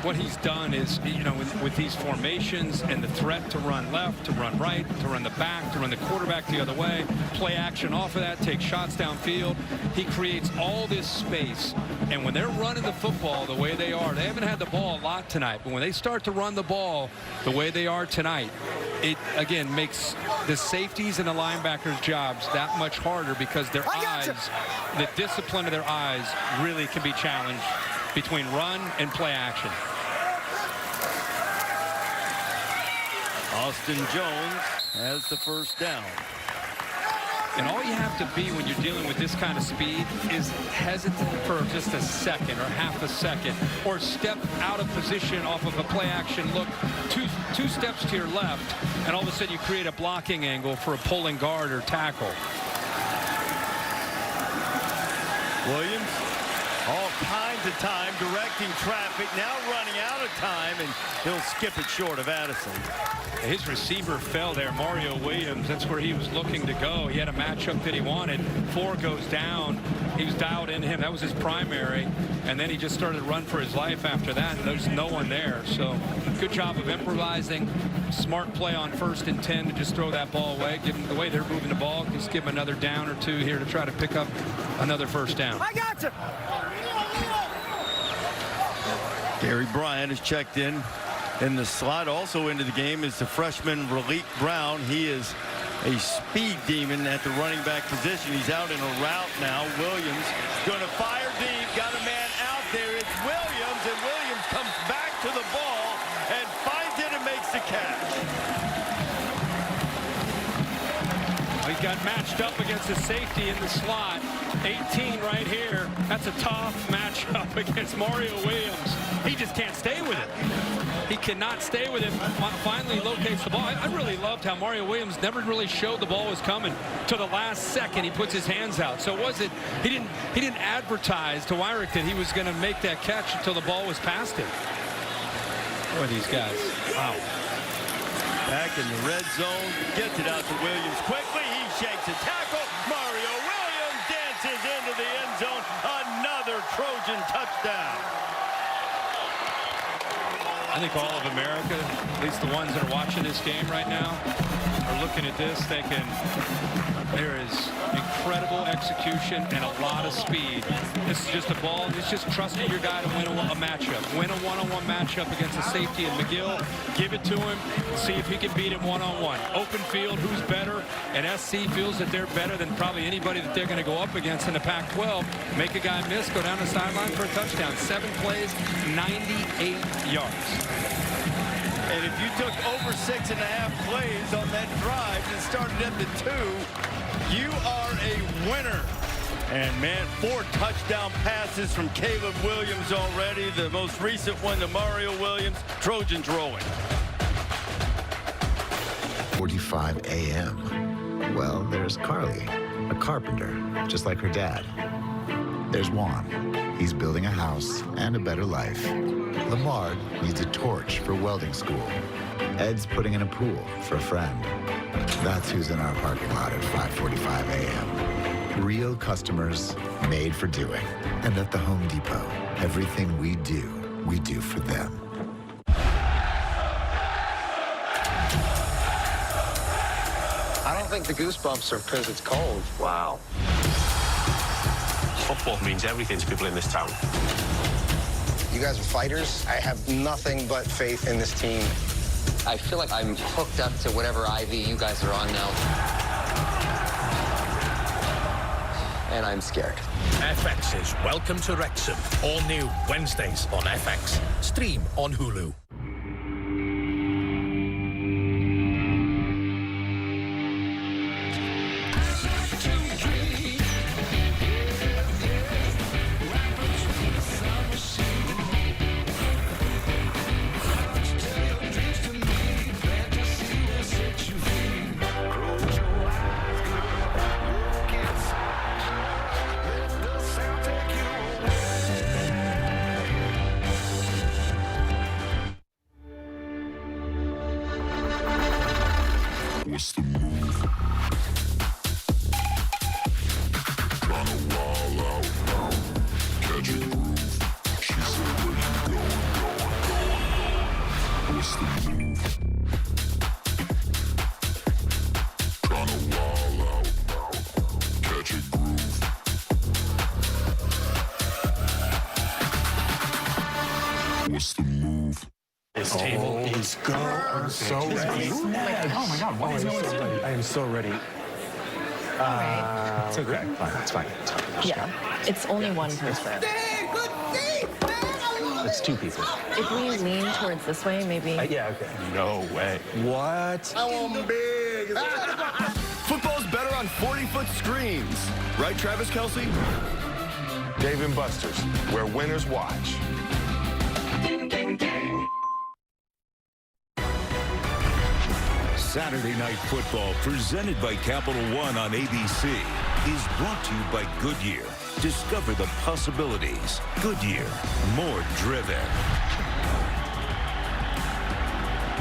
What he's done is, you know, with these formations and the threat to run left, to run right, to run the back, to run the quarterback the other way, play action off of that, take shots downfield. He creates all this space. And when they're running the football the way they are, they haven't had the ball a lot tonight, but when they start to run the ball the way they are tonight, it, again, makes the safeties and the linebackers' jobs that much harder because their eyes, the discipline of their eyes really can be challenged between run and play action. Austin Jones has the first down. And all you have to be when you're dealing with this kind of speed is hesitant for just a second or half a second, or step out of position off of a play action look two steps to your left, and all of a sudden you create a blocking angle for a pulling guard or tackle. Williams, all kinds of time directing traffic, now running out of time, and he'll skip it short of Addison. His receiver fell there, Mario Williams. That's where he was looking to go. He had a matchup that he wanted. 4 goes down. He was dialed in him. That was his primary. And then he just started to run for his life after that, and there's no one there. So good job of improvising. Smart play on 1st and 10 to just throw that ball away. Give him the way they're moving the ball. Just give him another down or 2 here to try to pick up another first down. I got you. Gary Bryant is checked in the slot. Also into the game is the freshman Raleek Brown. He is a speed demon at the running back position. He's out in a route now. Williams going to fire deep. Got a man out there. It's Williams, and Williams comes back to the ball and finds it and makes the catch. He got matched up against a safety in the slot. 18 right here. That's a tough matchup against Mario Williams. He just can't stay with it. He cannot stay with it. Finally locates the ball. I really loved how Mario Williams never really showed the ball was coming. To the last second, he puts his hands out. So he didn't advertise to Wyrick that he was going to make that catch until the ball was past him. Boy, these guys. Wow. Back in the red zone. Gets it out to Williams quickly. He shakes a tackle. Trojan touchdown. I think all of America, at least the ones that are watching this game right now, are looking at this thinking there is incredible execution and a lot of speed. This is just a ball. It's just trusting your guy to win a matchup. Win a one-on-one matchup against a safety in McGill. Give it to him. See if he can beat him one-on-one. Open field, who's better? And SC feels that they're better than probably anybody that they're going to go up against in the Pac-12. Make a guy miss, go down the sideline for a touchdown. 7 plays, 98 yards. And if you took over 6.5 plays on that drive and started at the 2, you are a winner. And, man, 4 touchdown passes from Caleb Williams already. The most recent one to Mario Williams. Trojans rolling. 45 a.m. Well, there's Carly, a carpenter, just like her dad. There's Juan. He's building a house and a better life. Lamar needs a torch for welding school. Ed's putting in a pool for a friend. That's who's in our parking lot at 5:45 a.m. Real customers made for doing. And at the Home Depot, everything we do for them. I don't think the goosebumps are because it's cold. Wow. Football means everything to people in this town. You guys are fighters. I have nothing but faith in this team. I feel like I'm hooked up to whatever IV you guys are on now. And I'm scared. FX's Welcome to Wrexham. All new Wednesdays on FX. Stream on Hulu. What's the move? Tryna wild out now. Catch a groove. She said, where you going? What's the move? Tryna wild out now. Catch a groove. What's the move? This table is good. I'm so ready. Oh my God, what is going on? I am so ready. It's okay. Fine. It's fine. Yeah, it's only one person. It's 2 people. If we lean towards this way, maybe. Yeah, okay. No way. What? I want them big. Football's better on 40-foot screens. Right, Travis Kelce? Dave & Buster's, where winners watch. Saturday Night Football, presented by Capital One on ABC, is brought to you by Goodyear. Discover the possibilities. Goodyear, more driven.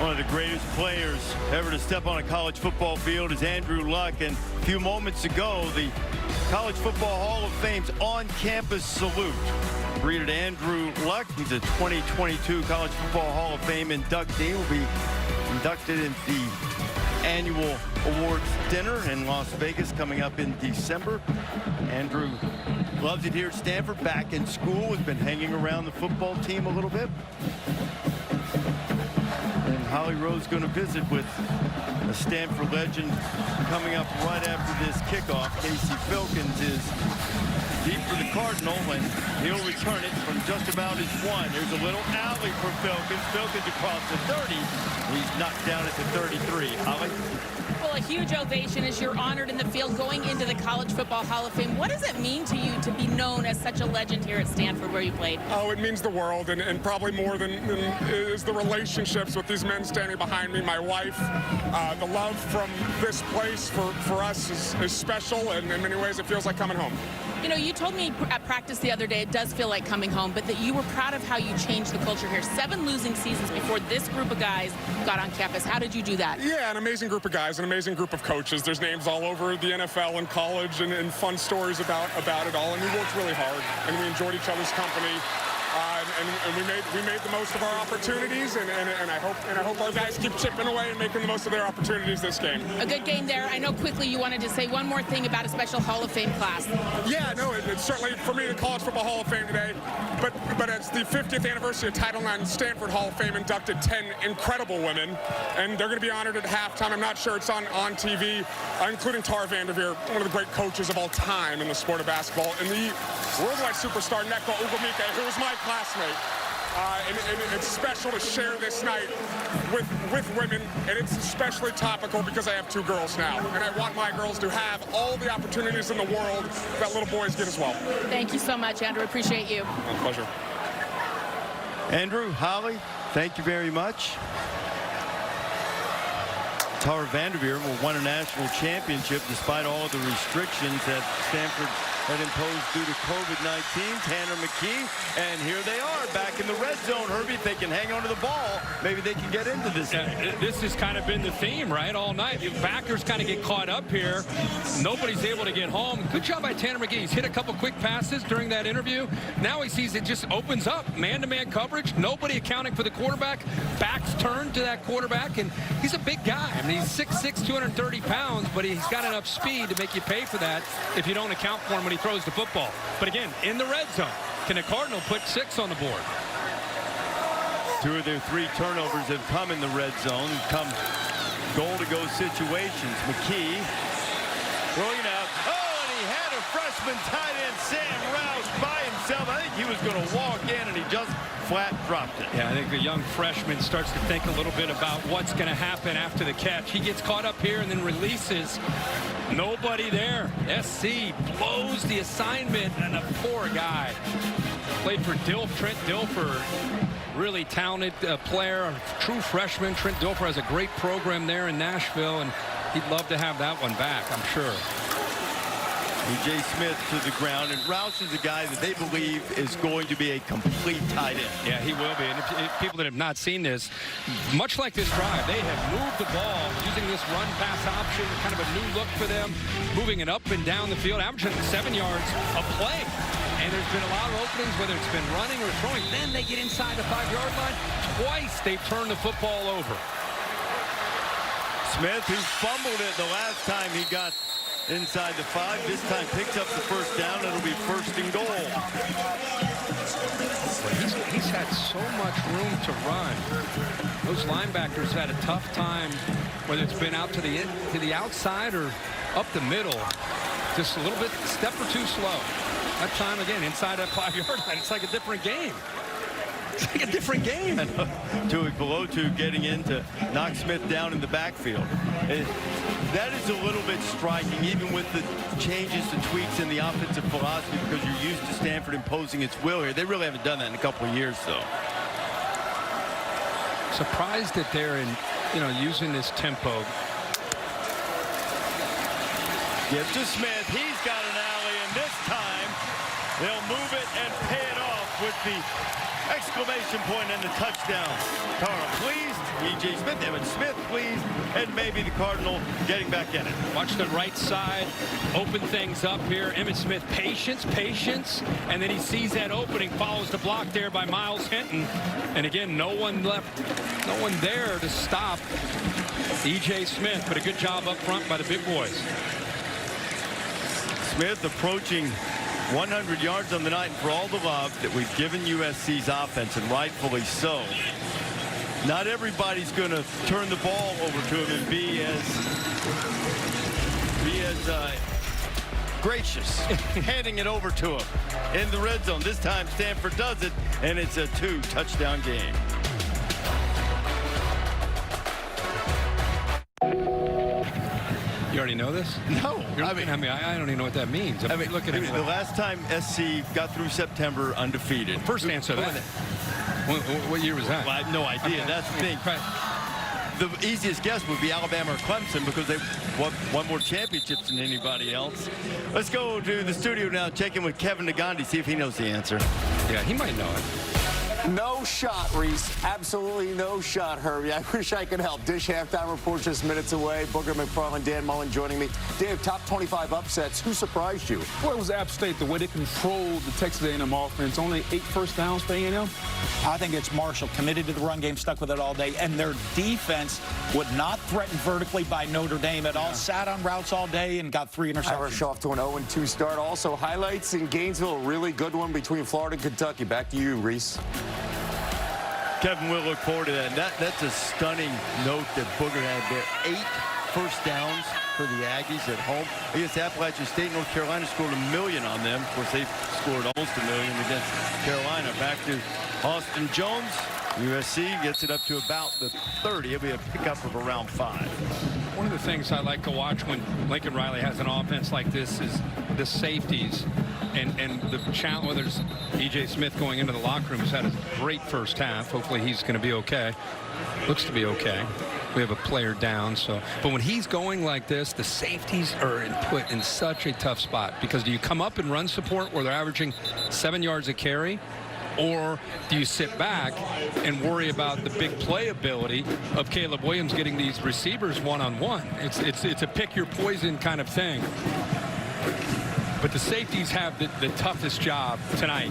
One of the greatest players ever to step on a college football field is Andrew Luck. And a few moments ago, the College Football Hall of Fame's on-campus salute greeted Andrew Luck. He's a 2022 College Football Hall of Fame inductee. Will be inducted in the annual awards dinner in Las Vegas coming up in December. Andrew loves it here at Stanford, back in school, has been hanging around the football team a little bit. And Holly Rowe's going to visit with a Stanford legend coming up right after this kickoff. Casey Filkins is deep for the Cardinal, and he'll return it from just about his 1. There's a little alley for Filkins. Filkins across the 30. He's knocked down at the 33. Holly? Well, a huge ovation as you're honored in the field going into the College Football Hall of Fame. What does it mean to you to be known as such a legend here at Stanford where you played? Oh, it means the world, and probably more than is the relationships with these men standing behind me, my wife. The love from this place for us is special, and in many ways it feels like coming home. You know, you told me at practice the other day it does feel like coming home, but that you were proud of how you changed the culture here. 7 losing seasons before this group of guys got on campus. How did you do that? Yeah, an amazing group of guys, an amazing amazing group of coaches. There's names all over the NFL and college and fun stories about it all. And we worked really hard, and we enjoyed each other's company. And we made the most of our opportunities, and I hope our guys keep chipping away and making the most of their opportunities this game. A good game there. I know quickly you wanted to say one more thing about a special Hall of Fame class. Yeah, no, it's certainly for me the College Football Hall of Fame today, but it's the 50th anniversary of Title IX. Stanford Hall of Fame inducted 10 incredible women, and they're going to be honored at halftime. I'm not sure it's on TV, including Tara Vanderveer, one of the great coaches of all time in the sport of basketball, and the worldwide superstar Neko Ugwumike, who was my classmate. And it's special to share this night with women, and it's especially topical because I have 2 girls now, and I want my girls to have all the opportunities in the world that little boys get as well. Thank you so much, Andrew. Appreciate you. My pleasure. Andrew, Holly, thank you very much. Tara Vanderveer won a national championship despite all of the restrictions that Stanford had imposed due to COVID-19. Tanner McKee, and here they are back in the red zone. Herbie, if they can hang on to the ball, maybe they can get into this. This has kind of been the theme, right, all night. The backers kind of get caught up here. Nobody's able to get home. Good job by Tanner McKee. He's hit a couple quick passes during that interview. Now he sees it just opens up. Man-to-man coverage. Nobody accounting for the quarterback. Backs turned to that quarterback, and he's a big guy. I mean, he's 6'6", 230 pounds, but he's got enough speed to make you pay for that if you don't account for him when he throws the football. But again, in the red zone, can the Cardinal put 6 on the board? 2 of their 3 turnovers have come in the red zone, come goal-to-go situations. McKee throwing it out. Oh, and he had a freshman tight end, Sam Rouse, by himself. I think he was going to walk in, and he just flat dropped it. Yeah, I think the young freshman starts to think a little bit about what's going to happen after the catch. He gets caught up here and then releases. Nobody there. SC blows the assignment, and a poor guy. Played for Trent Dilfer. Really talented player, a true freshman. Trent Dilfer has a great program there in Nashville, and he'd love to have that one back, I'm sure. E.J. Smith to the ground, and Rouse is a guy that they believe is going to be a complete tight end. Yeah, he will be. And if people that have not seen this, much like this drive, they have moved the ball using this run-pass option, kind of a new look for them, moving it up and down the field, averaging 7 yards a play. And there's been a lot of openings, whether it's been running or throwing. Then they get inside the 5-yard line. Twice they've turned the football over. Smith, who fumbled it the last time he got inside the 5, this time picks up the first down. It'll be 1st and goal. He's had so much room to run. Those linebackers had a tough time, whether it's been out to the outside or up the middle. Just a little bit, step or 2 slow. That time, again, inside that 5-yard line, it's like a different game. It's like a different game. Below 2 getting in to knock Smith down in the backfield. That is a little bit striking, even with the changes and tweaks in the offensive philosophy, because you're used to Stanford imposing its will here. They really haven't done that in a couple of years, though. Surprised that they're using this tempo. Give to Smith. He's got an alley, and this time they'll move it and pay it off with the exclamation point and the touchdown. Tara pleased, E.J. Smith, Evan Smith pleased, and maybe the Cardinal getting back in it. Watch the right side, open things up here. Emmitt Smith, patience, and then he sees that opening, follows the block there by Miles Hinton. And again, no one there to stop E.J. Smith, but a good job up front by the big boys. Smith approaching 100 yards on the night, and for all the love that we've given USC's offense, and rightfully so, not everybody's going to turn the ball over to him and be as gracious handing it over to him in the red zone. This time Stanford does it, and it's a 2-touchdown game. You already know this? No. I don't even know what that means. I mean, look at it. The last time SC got through September undefeated. First answer that. What year was that? Well, I have no idea. Okay. That's the thing. The easiest guess would be Alabama or Clemson, because they won more championships than anybody else. Let's go to the studio now, check in with Kevin Nagandi, see if he knows the answer. Yeah, he might know it. No shot, Reese. Absolutely no shot, Herbie. I wish I could help. Dish halftime report just minutes away. Booger McFarland, Dan Mullen joining me. Dave, top 25 upsets. Who surprised you? Well, it was App State, the way they controlled the Texas A&M offense. Only 8 first downs for A&M. I think it's Marshall, committed to the run game, stuck with it all day, and their defense would not threaten vertically by Notre Dame at all. Sat on routes all day and got 3 interceptions. Irish off to an 0-2 start. Also, highlights in Gainesville, a really good one between Florida and Kentucky. Back to you, Reese. Kevin will look forward to that. That's a stunning note that Booger had there. 8 first downs for the Aggies at home. Against Appalachian State, North Carolina scored $1 million on them. Of course, they scored almost $1 million against Carolina. Back to Austin Jones. USC gets it up to about the 30. It'll be a pickup of around 5. One of the things I like to watch when Lincoln Riley has an offense like this is the safeties. And the challenge, whether it's E.J. Smith going into the locker room, has had a great first half. Hopefully he's going to be okay. Looks to be okay. We have a player down, so. But when he's going like this, the safeties are put in such a tough spot, because do you come up and run support where they're averaging 7 yards a carry? Or do you sit back and worry about the big play ability of Caleb Williams getting these receivers one-on-one? It's a pick your poison kind of thing. But the safeties have the toughest job tonight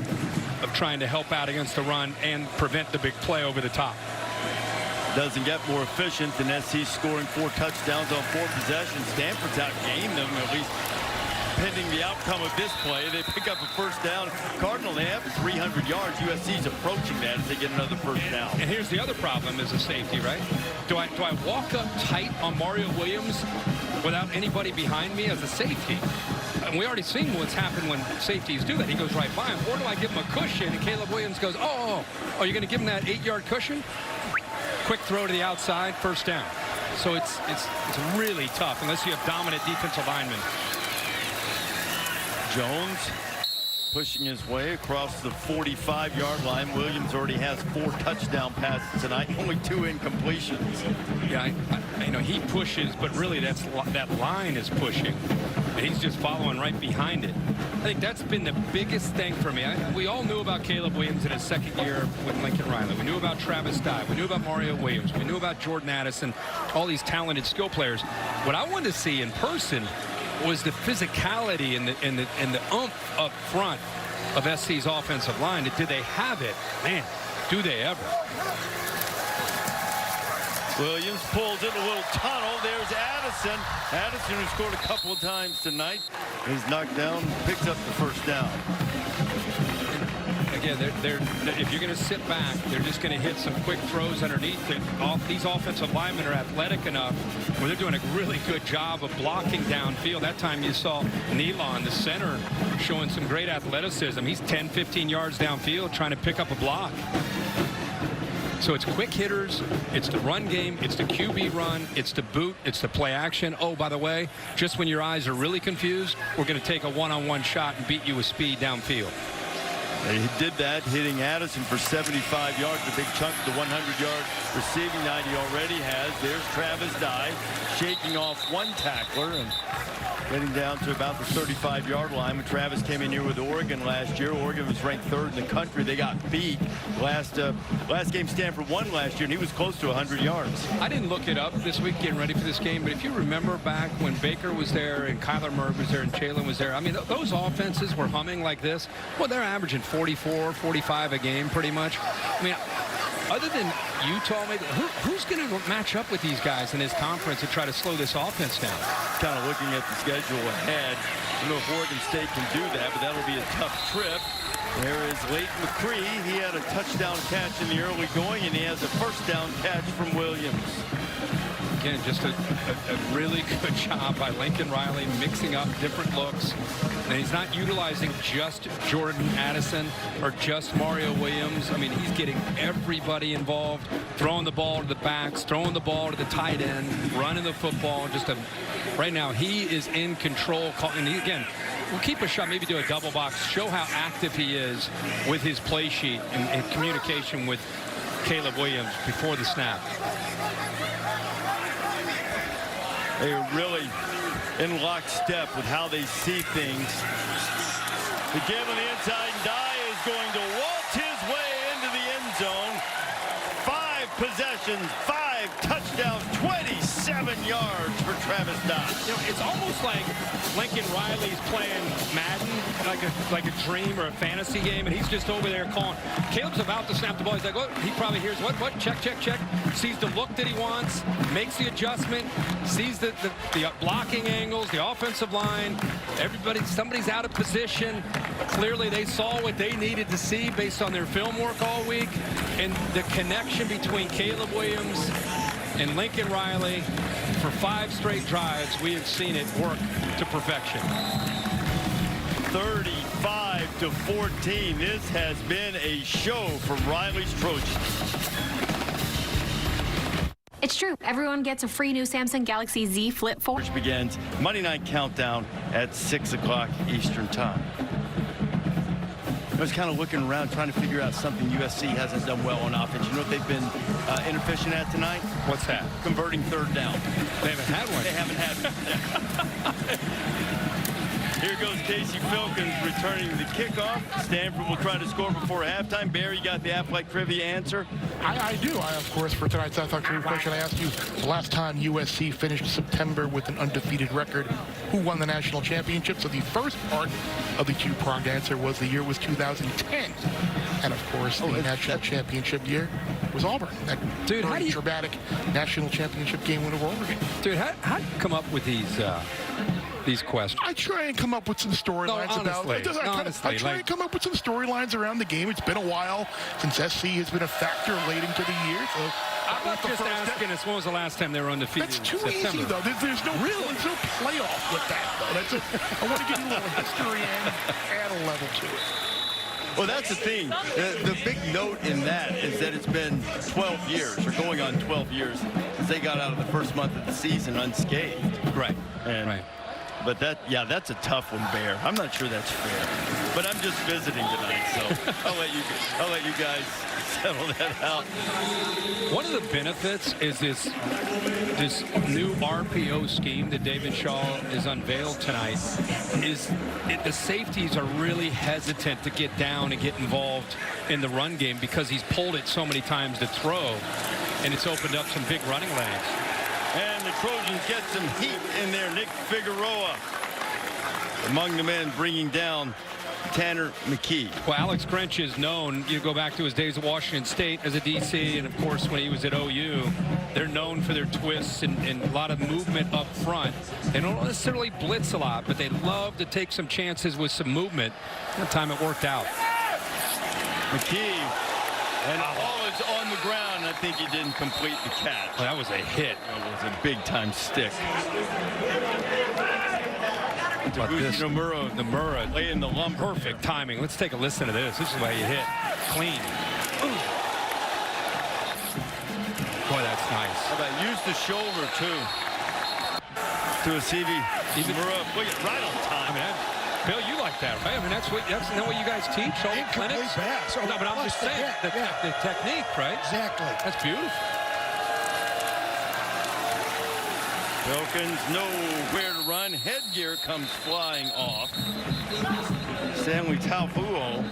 of trying to help out against the run and prevent the big play over the top. Doesn't get more efficient than SC scoring 4 touchdowns on 4 possessions. Stanford's outgained them, at least pending the outcome of this play. They pick up a first down. Cardinal, they have 300 yards. USC's approaching that as they get another first down. And here's the other problem as a safety, right? Do I walk up tight on Mario Williams without anybody behind me as a safety? And we already seen what's happened when safeties do that. He goes right by him. Or do I give him a cushion and Caleb Williams goes, oh, you're going to give him that 8-yard cushion? Quick throw to the outside, first down. So it's really tough unless you have dominant defensive linemen. Jones pushing his way across the 45-yard line. Williams already has 4 touchdown passes tonight, only 2 incompletions. Yeah, I know he pushes, but really that line is pushing. And he's just following right behind it. I think that's been the biggest thing for me. We all knew about Caleb Williams in his second year with Lincoln Riley. We knew about Travis Dye. We knew about Mario Williams. We knew about Jordan Addison, all these talented skill players. What I wanted to see in person was the physicality and the oomph up front of SC's offensive line. Did they have it? Man, do they ever? Williams pulls it, a little tunnel. There's Addison. Addison, who scored a couple of times tonight, is knocked down, picks up the first down. Again, if you're going to sit back, they're just going to hit some quick throws underneath. These offensive linemen are athletic enough where they're doing a really good job of blocking downfield. That time you saw Nealon, the center, showing some great athleticism. He's 10, 15 yards downfield trying to pick up a block. So it's quick hitters, it's the run game, it's the QB run, it's the boot, it's the play action. Oh, by the way, just when your eyes are really confused, we're going to take a one-on-one shot and beat you with speed downfield. They did that, hitting Addison for 75 yards, a big chunk of the 100-yard receiving night he already has. There's Travis Dye shaking off one tackler and getting down to about the 35-yard line. When Travis came in here with Oregon last year, Oregon was ranked 3rd in the country. They got beat. Last game Stanford won last year, and he was close to 100 yards. I didn't look it up this week getting ready for this game, but if you remember back when Baker was there and Kyler Murray was there and Jalen was there, I mean, those offenses were humming like this. Well, they're averaging 44, 45 a game pretty much. I mean, other than Utah, maybe, who's going to match up with these guys in this conference and try to slow this offense down? Kind of looking at the schedule ahead. I don't know if Oregon State can do that, but that'll be a tough trip. There is Leighton McCree. He had a touchdown catch in the early going, and he has a first down catch from Williams. Again, just a really good job by Lincoln Riley mixing up different looks. And he's not utilizing just Jordan Addison or just Mario Williams. I mean, he's getting everybody involved, throwing the ball to the backs, throwing the ball to the tight end, running the football. Right now, he is in control. And again, we'll keep a shot, maybe do a double box, show how active he is with his play sheet and communication with Caleb Williams before the snap. They are really in lockstep with how they see things. The give on the inside, and Dye is going to waltz his way into the end zone. 5 possessions, 5 touchdowns, 27 yards for Travis Dodd. You know, it's almost like Lincoln Riley's playing Madden, like a dream or a fantasy game, and he's just over there calling. Caleb's about to snap the ball. He's like, what? He probably hears, what, check, check, check. Sees the look that he wants, makes the adjustment, sees the blocking angles, the offensive line. Somebody's out of position. Clearly, they saw what they needed to see based on their film work all week, and the connection between Caleb Williams and Lincoln Riley for 5 straight drives. We have seen it work to perfection. 35-14. This has been a show from Riley's Trojans. It's true. Everyone gets a free new Samsung Galaxy Z Flip 4. Which begins Monday Night Countdown at 6 o'clock Eastern Time. I was kind of looking around trying to figure out something USC hasn't done well on offense. You know what they've been inefficient at tonight? What's that? Converting third down. They haven't had one. They haven't had one. Here goes Casey Filkins returning the kickoff. Stanford will try to score before halftime. Barry, you got the Athletic Trivia answer? I do. Of course, for tonight's Athletic Trivia question, I asked you the last time USC finished September with an undefeated record, who won the national championship? So the first part of the two-pronged answer was the year was 2010. And, of course, the national championship year was Auburn. That very dramatic national championship game win over Oregon. Dude, how do you come up with these questions? I try and come up with some storylines I try and come up with some storylines around the game. It's been a while since SC has been a factor late into the year. So I'm not just asking us when was the last time they were undefeated. That's too easy, though. There's no playoff with that, though. I want to give you a little history and add a level to it. Well, that's the thing. The big note in that is that it's been 12 years, or going on 12 years, since they got out of the first month of the season unscathed. Right. Right. But that's a tough one, Bear. I'm not sure that's fair. But I'm just visiting tonight, so I'll let you guys settle that out. One of the benefits is this new RPO scheme that David Shaw has unveiled tonight. The safeties are really hesitant to get down and get involved in the run game because he's pulled it so many times to throw, and it's opened up some big running lanes. And the Trojans get some heat in there. Nick Figueroa among the men bringing down Tanner McKee. Well, Alex Grinch is known, you go back to his days at Washington State as a DC, and of course when he was at OU, they're known for their twists and a lot of movement up front. They don't necessarily blitz a lot, but they love to take some chances with some movement. That time it worked out. McKee, and the ball is on the ground. I think he didn't complete the catch. Well, that was a hit. That was a big-time stick. Nomura laying the lumber. Perfect timing. Let's take a listen to this. This is why you hit. Clean. Boy, that's nice. How about use the shoulder, too. To a CV. Nomura, right on time. Bill, you like that, right? I mean, that's not what you guys teach, all the clinics? No, but I'm just saying, the technique, right? Exactly. That's beautiful. Wilkins nowhere to run. Headgear comes flying off. Stanley Taufuo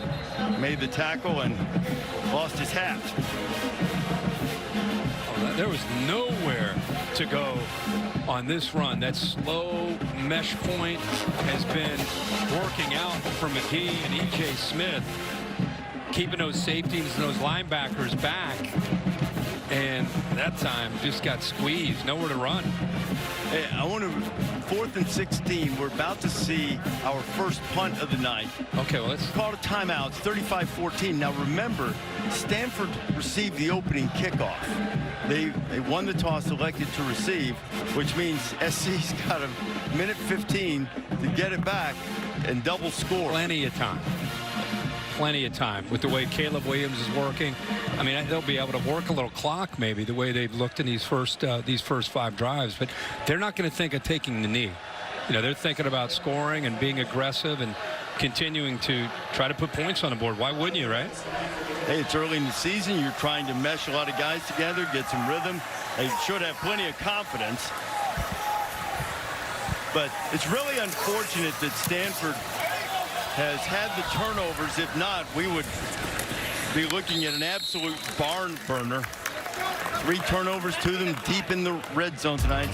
made the tackle and lost his hat. There was nowhere to go on this run. That slow mesh point has been working out for McGee and E.J. Smith, keeping those safeties and those linebackers back. And that time just got squeezed. Nowhere to run. Hey, I want to 4th and 16. We're about to see our first punt of the night. Okay, well, let's call a timeout. It's 35-14. Now remember, Stanford received the opening kickoff. They won the toss, elected to receive, which means SC's got a minute 15 to get it back and double score. Plenty of time. Plenty of time with the way Caleb Williams is working. I mean, they'll be able to work a little clock maybe the way they've looked in these first 5 drives, but they're not going to think of taking the knee. You know, they're thinking about scoring and being aggressive and continuing to try to put points on the board. Why wouldn't you, right? Hey, it's early in the season. You're trying to mesh a lot of guys together, get some rhythm. They should have plenty of confidence. But it's really unfortunate that Stanford has had the turnovers. If not, we would be looking at an absolute barn burner. 3 turnovers, 2 of them deep in the red zone tonight.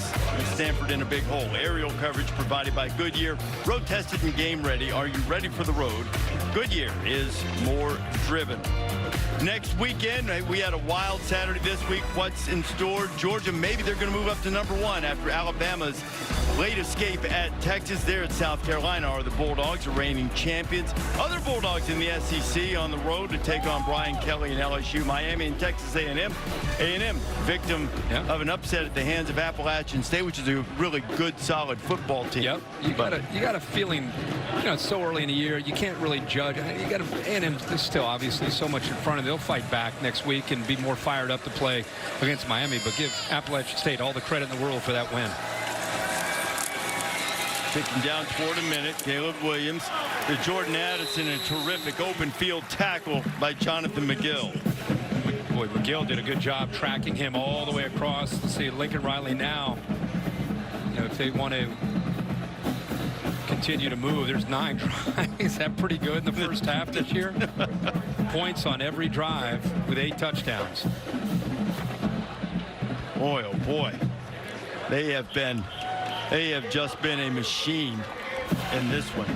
Stanford in a big hole. Aerial coverage provided by Goodyear. Road tested and game ready. Are you ready for the road? Goodyear is more driven. Next weekend, we had a wild Saturday this week. What's in store? Georgia, maybe they're going to move up to #1 after Alabama's late escape at Texas. There at South Carolina are the Bulldogs, the reigning champions. Other Bulldogs in the SEC on the road to take on Brian Kelly and LSU. Miami and Texas A&M. A&M, victim of an upset at the hands of Appalachian State, which is a really good, solid football team. Yep. You got a feeling, it's so early in the year, you can't really judge. You got A&M is still obviously so much in front of them. They'll fight back next week and be more fired up to play against Miami, but give Appalachian State all the credit in the world for that win. Ticking down toward a minute. Caleb Williams to Jordan Addison, a terrific open field tackle by Jonathan McGill. Boy, McGill did a good job tracking him all the way across. Let's see Lincoln Riley now. If they want to continue to move, there's 9 drives. Is that pretty good in the first half this year? Points on every drive with 8 touchdowns. Boy, oh boy. They have just been a machine in this one.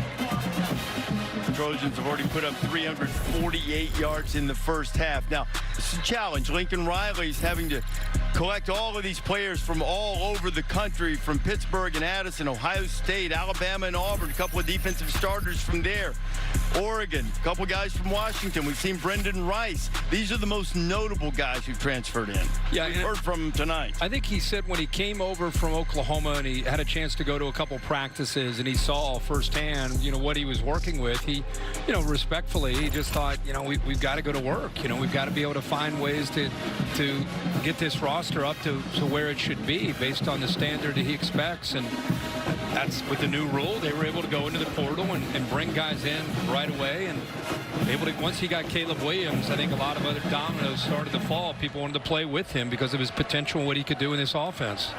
The Trojans have already put up 348 yards in the first half. Now, it's a challenge. Lincoln Riley's having to collect all of these players from all over the country, from Pittsburgh and Addison, Ohio State, Alabama and Auburn, a couple of defensive starters from there. Oregon, a couple guys from Washington. We've seen Brendan Rice. These are the most notable guys who transferred in. Yeah, we've heard from him tonight. I think he said when he came over from Oklahoma and he had a chance to go to a couple practices and he saw firsthand, what he was working with, he, respectfully, he just thought, we've got to go to work. We've got to be able to find ways to get this roster up to where it should be based on the standard that he expects. And that's with the new rule. They were able to go into the portal and bring guys in right away, and able to, once he got Caleb Williams, I think a lot of other dominoes started to fall. People wanted to play with him because of his potential, what he could do in this offense.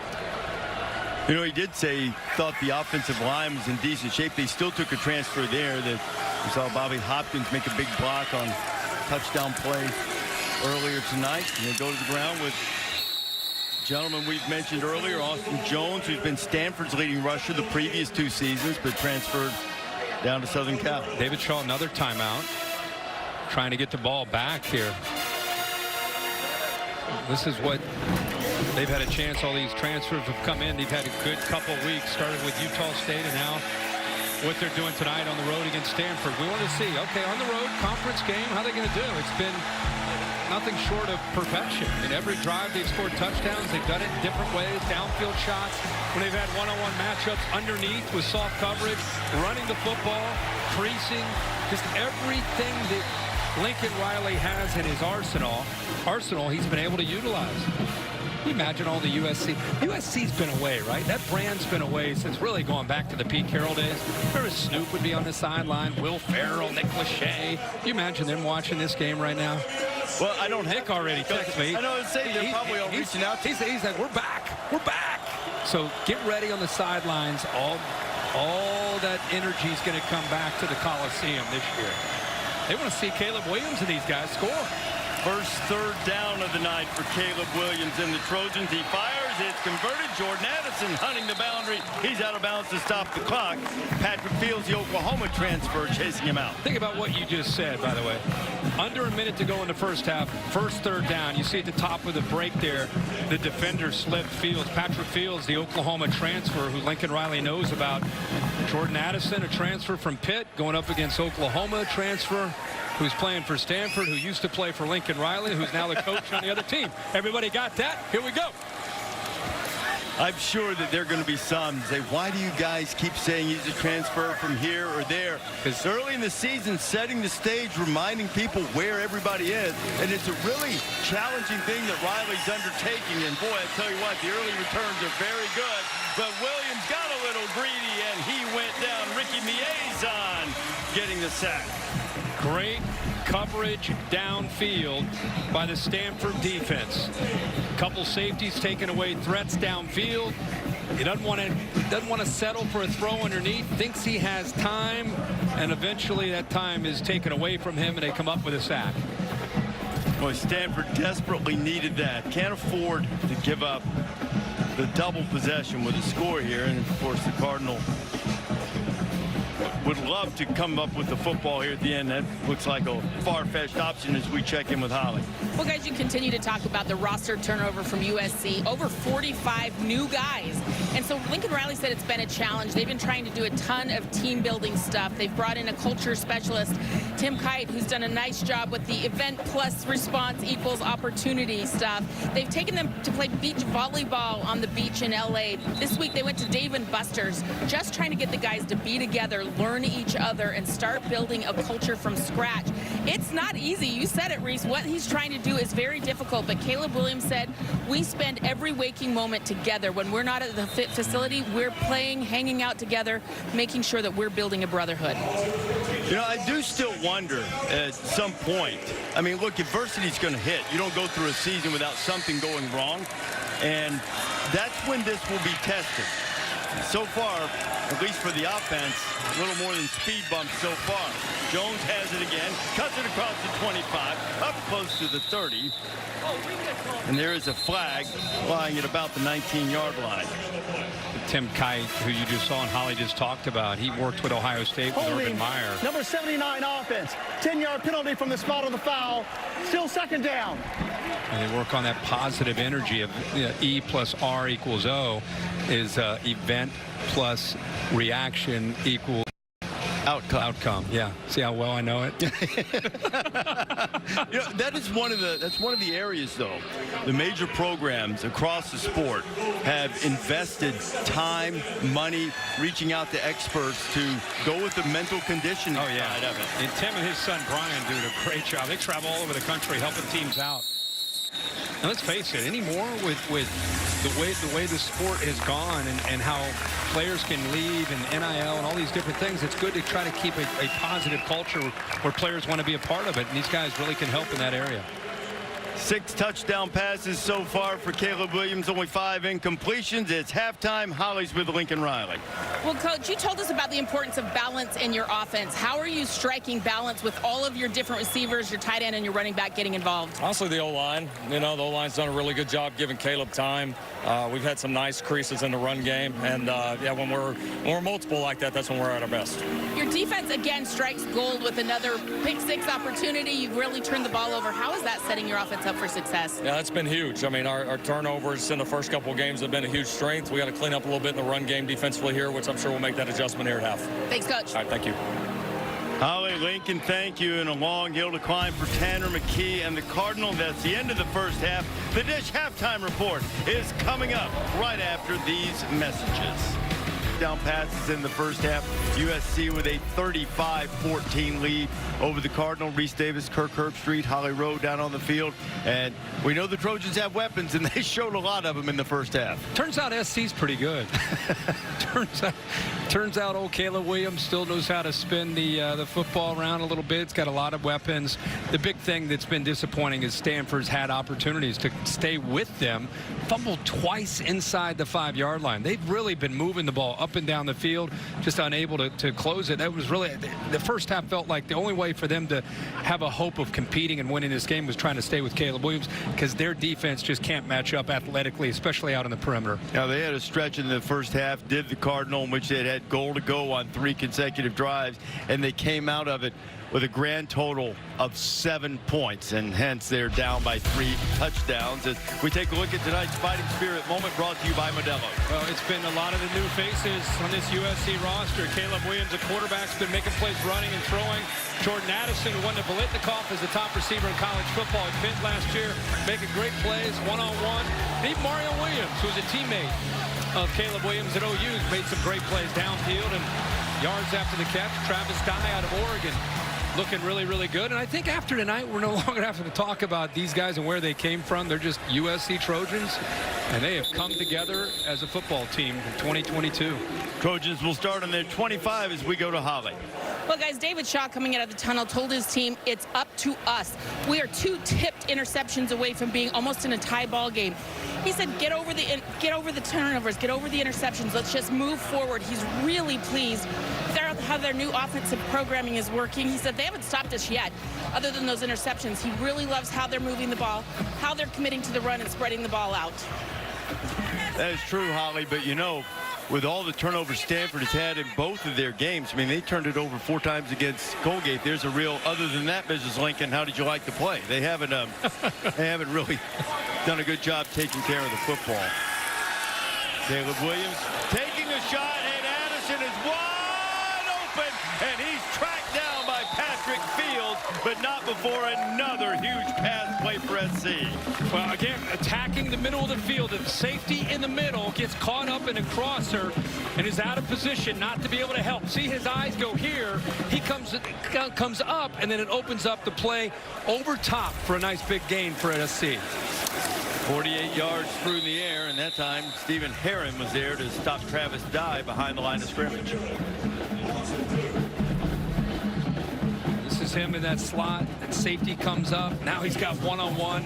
He did say he thought the offensive line was in decent shape. They still took a transfer there. That we saw Bobby Hopkins make a big block on touchdown play earlier tonight. And they go to the ground with gentleman we've mentioned earlier, Austin Jones, who's been Stanford's leading rusher the previous 2 seasons, but transferred down to Southern Cal. David Shaw, another timeout, trying to get the ball back here. This is what they've had a chance. All these transfers have come in. They've had a good couple weeks, started with Utah State, and now what they're doing tonight on the road against Stanford. We want to see, okay, on the road, conference game, how are they going to do? It's been nothing short of perfection. In every drive, they've scored touchdowns. They've done it in different ways, downfield shots, when they've had one-on-one matchups underneath with soft coverage, running the football, creasing, just everything that Lincoln Riley has in his arsenal, he's been able to utilize. Can you imagine all the USC? USC's been away, right? That brand's been away since really going back to the Pete Carroll days. Remember Snoop would be on the sideline, Will Ferrell, Nick Lachey. Can you imagine them watching this game right now? Well, I don't Nick already texted me. I know, they're probably all reaching out. He's like, we're back. We're back. So get ready on the sidelines. All that energy is going to come back to the Coliseum this year. They want to see Caleb Williams and these guys score. First third down of the night for Caleb Williams and the Trojans. He fires. It's converted. Jordan Addison hunting the boundary. He's out of bounds to stop the clock. Patrick Fields, the Oklahoma transfer, chasing him out. Think about what you just said, by the way. Under a minute to go in the first half. First third down. You see at the top of the break there, the defender slipped Fields. Patrick Fields, the Oklahoma transfer who Lincoln Riley knows about. Jordan Addison, a transfer from Pitt, going up against Oklahoma, transfer who's playing for Stanford, who used to play for Lincoln Riley, who's now the coach on the other team. Everybody got that? Here we go. I'm sure that there are going to be some say, why do you guys keep saying he's a transfer from here or there? Because early in the season, setting the stage, reminding people where everybody is. And it's a really challenging thing that Riley's undertaking. And boy, I tell you what, the early returns are very good. But Williams got a little greedy, and he went down. Ricky Miezon getting the sack. Great coverage downfield by the Stanford defense. Couple safeties taking away threats downfield. He doesn't want to settle for a throw underneath. Thinks he has time, and eventually that time is taken away from him, and they come up with a sack. Boy, Stanford desperately needed that. Can't afford to give up the double possession with a score here. And, of course, the Cardinal would love to come up with the football here at the end. That looks like a far-fetched option as we check in with Holly. Well, guys, you continue to talk about the roster turnover from USC. Over 45 new guys. And so Lincoln Riley said it's been a challenge. They've been trying to do a ton of team-building stuff. They've brought in a culture specialist, Tim Kite, who's done a nice job with the event plus response equals opportunity stuff. They've taken them to play beach volleyball on the beach in L.A. This week they went to Dave & Buster's, just trying to get the guys to be together, learn each other, and start building a culture from scratch. It's not easy. You said it, Reese. What he's trying to do is very difficult, but Caleb Williams said, we spend every waking moment together. When we're not at the facility, we're playing, hanging out together, making sure that we're building a brotherhood. You know, I do still wonder at some point. I mean, look, adversity's going to hit. You don't go through a season without something going wrong, and that's when this will be tested. So far, at least for the offense, a little more than speed bumps so far. Jones has it again, cuts it across the 25, up close to the 30. And there is a flag flying at about the 19-yard line. Tim Kite, who you just saw and Holly just talked about, he worked with Ohio State with Urban Meyer. Number 79 offense. 10-yard penalty from the spot of the foul. Still second down. And they work on that positive energy of E plus R equals O is event plus reaction equals outcome. Yeah. See how well I know it? You know, that's one of the areas, though. The major programs across the sport have invested time, money, reaching out to experts to go with the mental conditioning side of it. And Tim and his son Brian do a great job. They travel all over the country helping teams out. And let's face it, anymore with the way the sport has gone and how players can leave and NIL and all these different things, it's good to try to keep a positive culture where players want to be a part of it. And these guys really can help in that area. 6 touchdown passes so far for Caleb Williams, only 5 incompletions. It's halftime. Holly's with Lincoln Riley. Well, Coach, you told us about the importance of balance in your offense. How are you striking balance with all of your different receivers, your tight end and your running back getting involved? Honestly, the O-line. You know, the O-line's done a really good job giving Caleb time. We've had some nice creases in the run game. And, yeah, when we're multiple like that, that's when we're at our best. Your defense, again, strikes gold with another pick-6 opportunity. You've really turned the ball over. How is that setting your offense up for success? Yeah, that's been huge. I mean, our turnovers in the first couple of games have been a huge strength. We got to clean up a little bit in the run game defensively here, which I'm sure we'll make that adjustment here at half. Thanks, Coach. All right, thank you. Holly, Lincoln, thank you. And a long hill to climb for Tanner McKee and the Cardinal. That's the end of the first half. The Dish halftime report is coming up right after these messages. Down passes in the first half. USC with a 35-14 lead over the Cardinal. Reese Davis, Kirk Herbstreit, Holly Rowe down on the field. And we know the Trojans have weapons, and they showed a lot of them in the first half. Turns out SC's pretty good. Turns out old Caleb Williams still knows how to spin the football around a little bit. It's got a lot of weapons. The big thing that's been disappointing is Stanford's had opportunities to stay with them. Fumbled twice inside the 5-yard line. They've really been moving the ball up and down the field, just unable to close it. That was really, the first half felt like the only way for them to have a hope of competing and winning this game was trying to stay with Caleb Williams, because their defense just can't match up athletically, especially out on the perimeter. Now, they had a stretch in the first half, did the Cardinal, in which they had goal to go on 3 consecutive drives, and they came out of it with a grand total of 7 points, and hence they're down by 3 touchdowns. As we take a look at tonight's Fighting Spirit moment, brought to you by Modelo. Well, it's been a lot of the new faces on this USC roster. Caleb Williams, a quarterback's been making plays running and throwing. Jordan Addison, who won the Biletnikoff as the top receiver in college football at Pitt last year, making great plays one-on-one. Even Mario Williams, who's a teammate of Caleb Williams at OU, made some great plays downfield and yards after the catch. Travis Dye out of Oregon, looking really, really good. And I think after tonight, we're no longer having to talk about these guys and where they came from. They're just USC Trojans, and they have come together as a football team in 2022. Trojans will start on their 25 as we go to Holly. Well, guys, David Shaw, coming out of the tunnel, told his team, it's up to us. We are 2 tipped interceptions away from being almost in a tie ball game. He said, get over the turnovers, get over the interceptions. Let's just move forward. He's really pleased with how their new offensive programming is working. He said they haven't stopped us yet, other than those interceptions. He really loves how they're moving the ball, how they're committing to the run and spreading the ball out. That is true, Holly, but you know, with all the turnovers Stanford has had in both of their games, I mean, they turned it over 4 times against Colgate. There's a real, other than that, Mrs. Lincoln, how did you like the play? They haven't really done a good job taking care of the football. Caleb Williams taking a shot, and Addison is wide open, and he's tracked down by Patrick Fields, but not before another huge pass play for SC. Well, again, attacking the middle of the field, and the safety in the middle gets caught up in a crosser and is out of position not to be able to help. See his eyes go here. He comes up, and then it opens up the play over top for a nice big gain for SC. 48 yards through the air, and that time Stephen Herron was there to stop Travis Dye behind the line of scrimmage. This is him in that slot, and safety comes up. Now he's got one-on-one.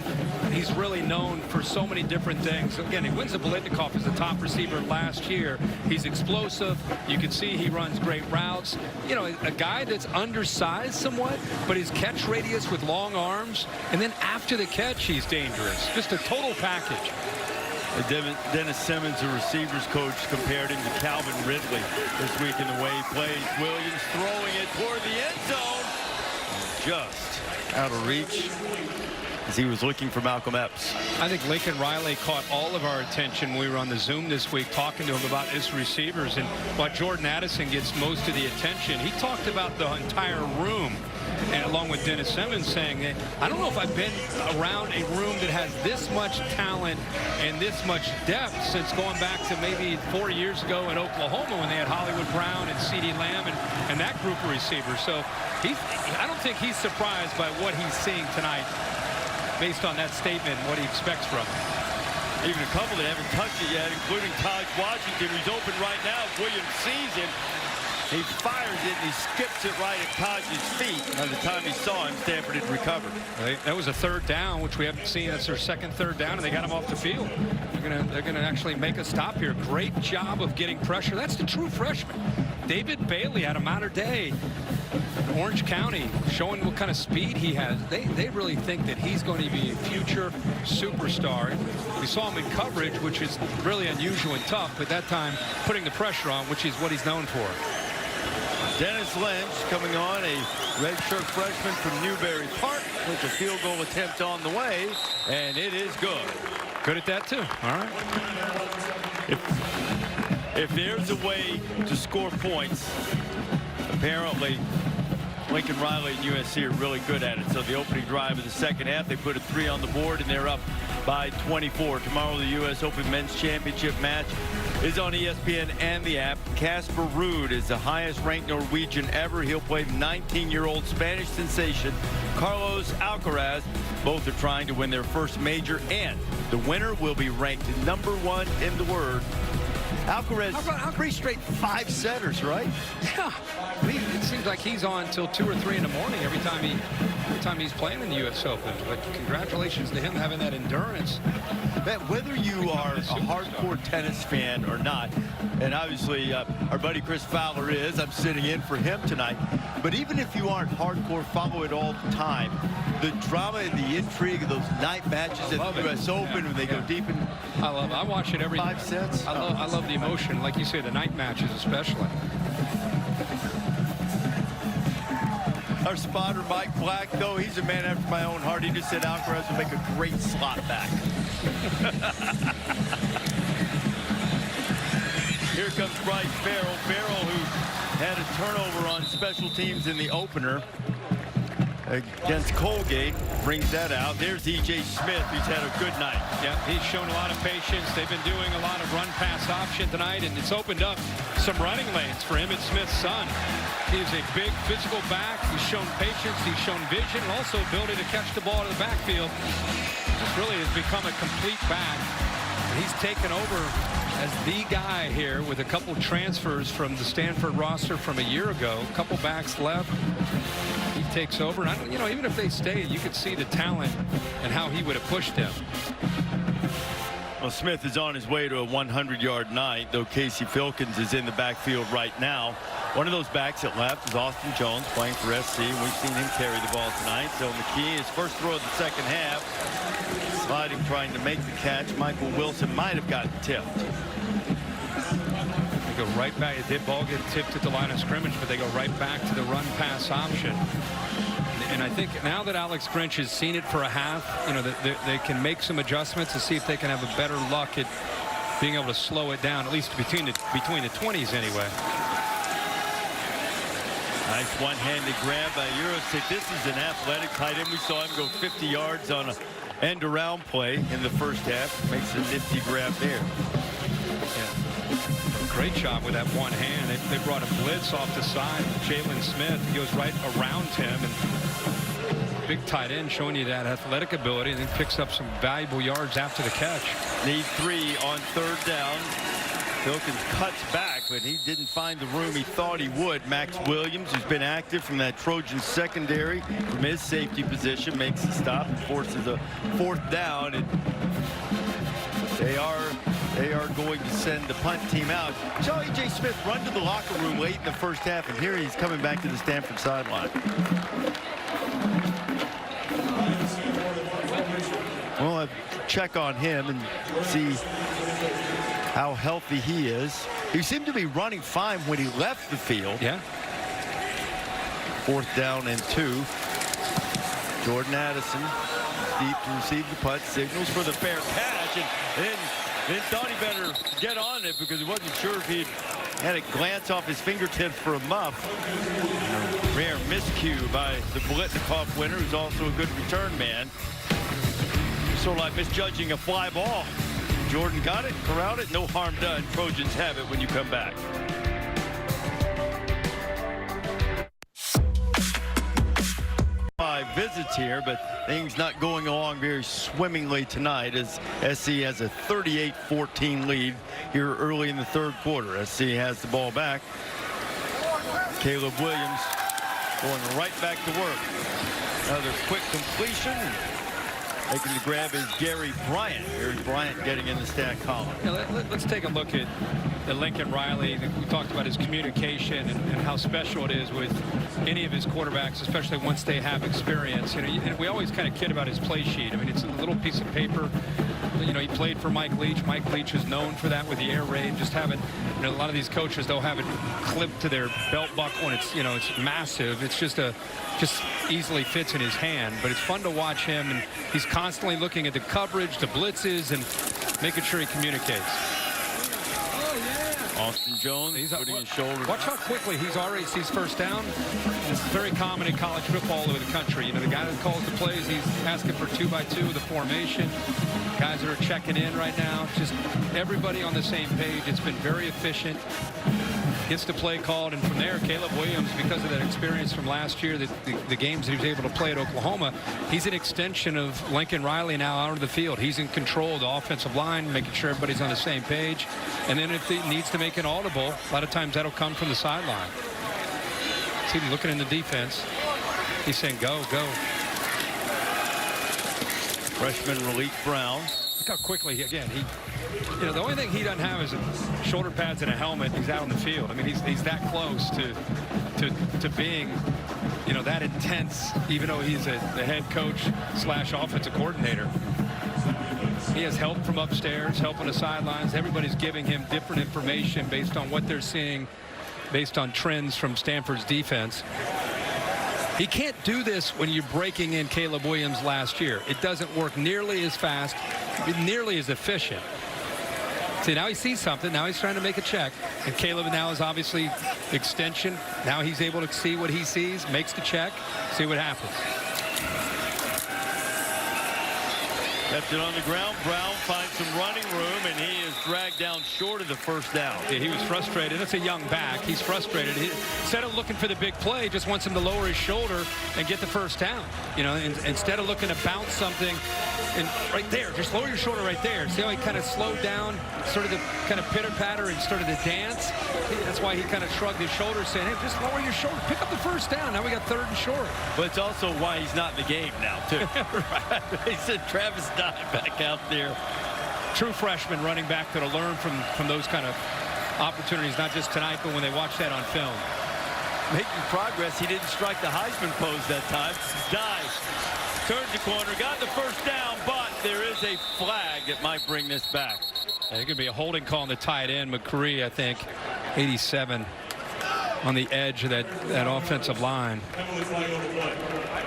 He's really known for so many different things. Again, he wins the Biletnikoff as the top receiver last year. He's explosive. You can see he runs great routes. You know, a guy that's undersized somewhat, but his catch radius with long arms, and then after the catch, he's dangerous. Just a total package. Dennis Simmons, the receivers coach, compared him to Calvin Ridley this week in the way he plays. Williams throwing it toward the end zone. Just out of reach as he was looking for Malcolm Epps. I think Lincoln Riley caught all of our attention when we were on the Zoom this week talking to him about his receivers, and while Jordan Addison gets most of the attention, he talked about the entire room, and along with Dennis Simmons saying that, I don't know if I've been around a room that has this much talent and this much depth since going back to maybe 4 years ago in Oklahoma when they had Hollywood Brown and CeeDee Lamb and that group of receivers. So I don't think he's surprised by what he's seeing tonight based on that statement and what he expects from him. Even a couple that haven't touched it yet, including Taj Washington, who's open right now. Williams sees him. He fires it, and he skips it right at Taj's feet. By the time he saw him, Stanford had recovered. That was a 3rd down, which we haven't seen. That's their 2nd 3rd down, and they got him off the field. They're gonna actually make a stop here. Great job of getting pressure. That's the true freshman. David Bailey had a matter day. Orange County showing what kind of speed he has. They really think that he's going to be a future superstar. We saw him in coverage, which is really unusual and tough, but that time putting the pressure on, which is what he's known for. Dennis Lynch coming on, a redshirt freshman from Newberry Park, with a field goal attempt on the way, and it is good. Good at that too. All right. If there's a way to score points, apparently Lincoln Riley and USC are really good at it. So the opening drive of the second half, they put a 3 on the board, and they're up by 24. Tomorrow, the U.S. Open Men's Championship match is on ESPN and the app. Casper Ruud is the highest-ranked Norwegian ever. He'll play the 19-year-old Spanish sensation Carlos Alcaraz. Both are trying to win their first major, and the winner will be ranked #1 in the world. Alcaraz, 3 straight 5-setters, right? Yeah. It seems like he's on till 2 or 3 in the morning every time he's playing in the U.S. Open. But congratulations to him having that endurance. Man, whether you are a hardcore tennis fan or not, and obviously our buddy Chris Fowler is, I'm sitting in for him tonight, but even if you aren't hardcore, follow it all the time. The drama and the intrigue of those night matches at the U.S. Open when they go deep in. I love it. I watch it every 5 sets. I love the emotion, like you say, the night matches especially. Our spotter, Mike Black, though, he's a man after my own heart. He just said Alcaraz will make a great slot back. Here comes Bryce Farrell. Farrell, who had a turnover on special teams in the opener against Colgate, brings that out. There's E.J. Smith, who's had a good night. Yeah, he's shown a lot of patience. They've been doing a lot of run-pass option tonight, and it's opened up some running lanes for Emmitt Smith's son. He's a big physical back. He's shown patience. He's shown vision, and also ability to catch the ball to the backfield. Just really has become a complete back. He's taken over as the guy here with a couple transfers from the Stanford roster from a year ago. A couple backs left. He takes over, and even if they stayed, you could see the talent and how he would have pushed them. Well, Smith is on his way to a 100-yard night, though Casey Filkins is in the backfield right now. One of those backs at left is Austin Jones playing for SC, and we've seen him carry the ball tonight. So McKee, his first throw of the second half, sliding, trying to make the catch. Michael Wilson might have gotten tipped. They go right back. The ball get tipped at the line of scrimmage, but they go right back to the run-pass option. And I think now that Alex Grinch has seen it for a half, you know, they can make some adjustments to see if they can have a better luck at being able to slow it down, at least between the 20s anyway. Nice one-handed grab by Eurosic. This is an athletic tight end. We saw him go 50 yards on an end-around play in the first half. Makes a nifty grab there. Yeah. Great job with that one hand. They brought a blitz off the side. Jalen Smith, he goes right around him, and big tight end showing you that athletic ability, and then picks up some valuable yards after the catch. Need 3 on third down. Filkins cuts back, but he didn't find the room he thought he would. Max Williams, who's been active from that Trojan secondary, from his safety position, makes the stop and forces a 4th down. And they are going to send the punt team out. Saw E.J. Smith run to the locker room late in the first half, and here he's coming back to the Stanford sideline. Well, I'll check on him and see how healthy he is. He seemed to be running fine when he left the field. Yeah. 4th down and 2. Jordan Addison deep to receive the punt, signals for the fair catch, and then thought he better get on it because he wasn't sure if he had it glance off his fingertips for a muff. Rare miscue by the Blitnikoff winner, who's also a good return man. Sort of like misjudging a fly ball. Jordan got it, corralled it, no harm done. Trojans have it when you come back. Visits here, but things not going along very swimmingly tonight as SC has a 38-14 lead here early in the 3rd quarter. SC has the ball back. Caleb Williams going right back to work. Another quick completion. Making the grab is Gary Bryant. Gary Bryant getting in the stat column. Yeah, let's take a look at Lincoln Riley. We talked about his communication and how special it is with any of his quarterbacks, especially once they have experience. You know, and we always kind of kid about his play sheet. I mean, it's a little piece of paper. You know, he played for Mike Leach. Mike Leach is known for that with the air raid. Just having, you know, a lot of these coaches, they'll have it clipped to their belt buckle, and it's, you know, it's massive. It's just easily fits in his hand. But it's fun to watch him, and he's constantly looking at the coverage, the blitzes, and making sure he communicates. Austin Jones, he's putting his shoulder. Watch how quickly he's already sees first down. This is very common in college football all over the country. You know, the guy that calls the plays, he's asking for 2-by-2 with the formation. Guys that are checking in right now, just everybody on the same page. It's been very efficient. Gets the play called, and from there, Caleb Williams, because of that experience from last year, the games that he was able to play at Oklahoma, he's an extension of Lincoln Riley now out of the field. He's in control of the offensive line, making sure everybody's on the same page. And then if he needs to make an audible, a lot of times that'll come from the sideline. See him looking in the defense. He's saying, go, go. Freshman Relief Brown. Look how quickly, you know, the only thing he doesn't have is shoulder pads and a helmet. He's out on the field. I mean, he's that close to being, you know, that intense, even though he's the head coach / offensive coordinator. He has help from upstairs, help on the sidelines. Everybody's giving him different information based on what they're seeing, based on trends from Stanford's defense. He can't do this when you're breaking in Caleb Williams last year. It doesn't work nearly as fast, nearly as efficient. See, now he sees something. Now he's trying to make a check. And Caleb now is obviously extension. Now he's able to see what he sees, makes the check, see what happens. Left it on the ground. Brown finds some running room, and he is dragged down short of the first down. Yeah, he was frustrated. That's a young back. He's frustrated. Instead of looking for the big play, just wants him to lower his shoulder and get the first down. You know, instead of looking to bounce something, and right there, just lower your shoulder right there. See how he kind of slowed down, started to kind of pitter-patter and started to dance? That's why he kind of shrugged his shoulders, saying, hey, just lower your shoulder. Pick up the first down. Now we got 3rd and short. But it's also why he's not in the game now, too. Right. He said Travis Dye back out there. true freshman running back that'll learn from those kind of opportunities, not just tonight, but when they watch that on film. Making progress. He didn't strike the Heisman pose that time. Dives, turns the corner, got the first down, but there is a flag that might bring this back. There's going to be a holding call on the tight end, McCree, I think, 87, on the edge of that offensive line.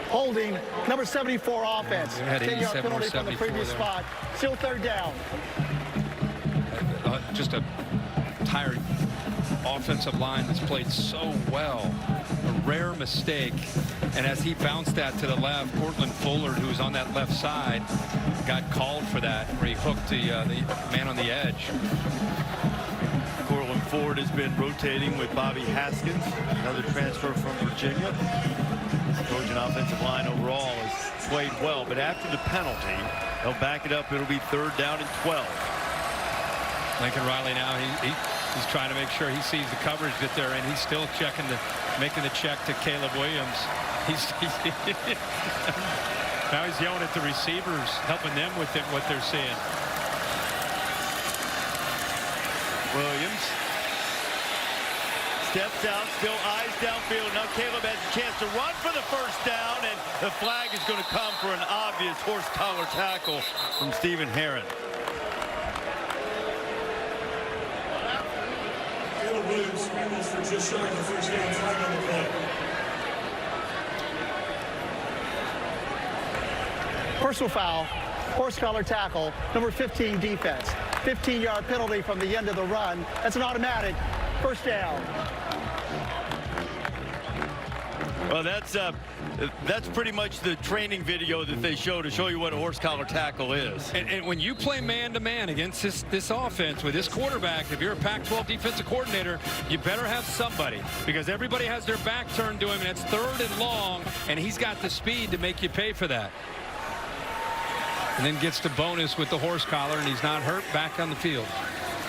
Holding, number 74 offense. 10-yard penalty from the previous spot. Still third down. Just a tired offensive line that's played so well. A rare mistake. And as he bounced that to the left, Cortland Fuller, who was on that left side, got called for that, where he hooked the man on the edge. Cortland Ford has been rotating with Bobby Haskins, another transfer from Virginia. The Trojan offensive line overall has played well, but after the penalty, they'll back it up. It'll be third down and 12. Lincoln Riley now, he's trying to make sure he sees the coverage that they're in. He's still making the check to Caleb Williams. Now he's yelling at the receivers, helping them with what they're seeing. Williams steps out, still eyes downfield. Now Caleb has a chance to run for the first down, and the flag is going to come for an obvious horse collar tackle from Stephen Herron. Caleb Williams scrambles for just shy of the first down, flag on the play. Personal foul, horse collar tackle, number 15 defense. 15-yard penalty from the end of the run. That's an automatic first down. Well, that's pretty much the training video that they show to show you what a horse collar tackle is. And when you play man-to-man against this offense with this quarterback, if you're a Pac-12 defensive coordinator, you better have somebody, because everybody has their back turned to him, and it's third and long, and he's got the speed to make you pay for that. And then gets the bonus with the horse collar, and he's not hurt, back on the field.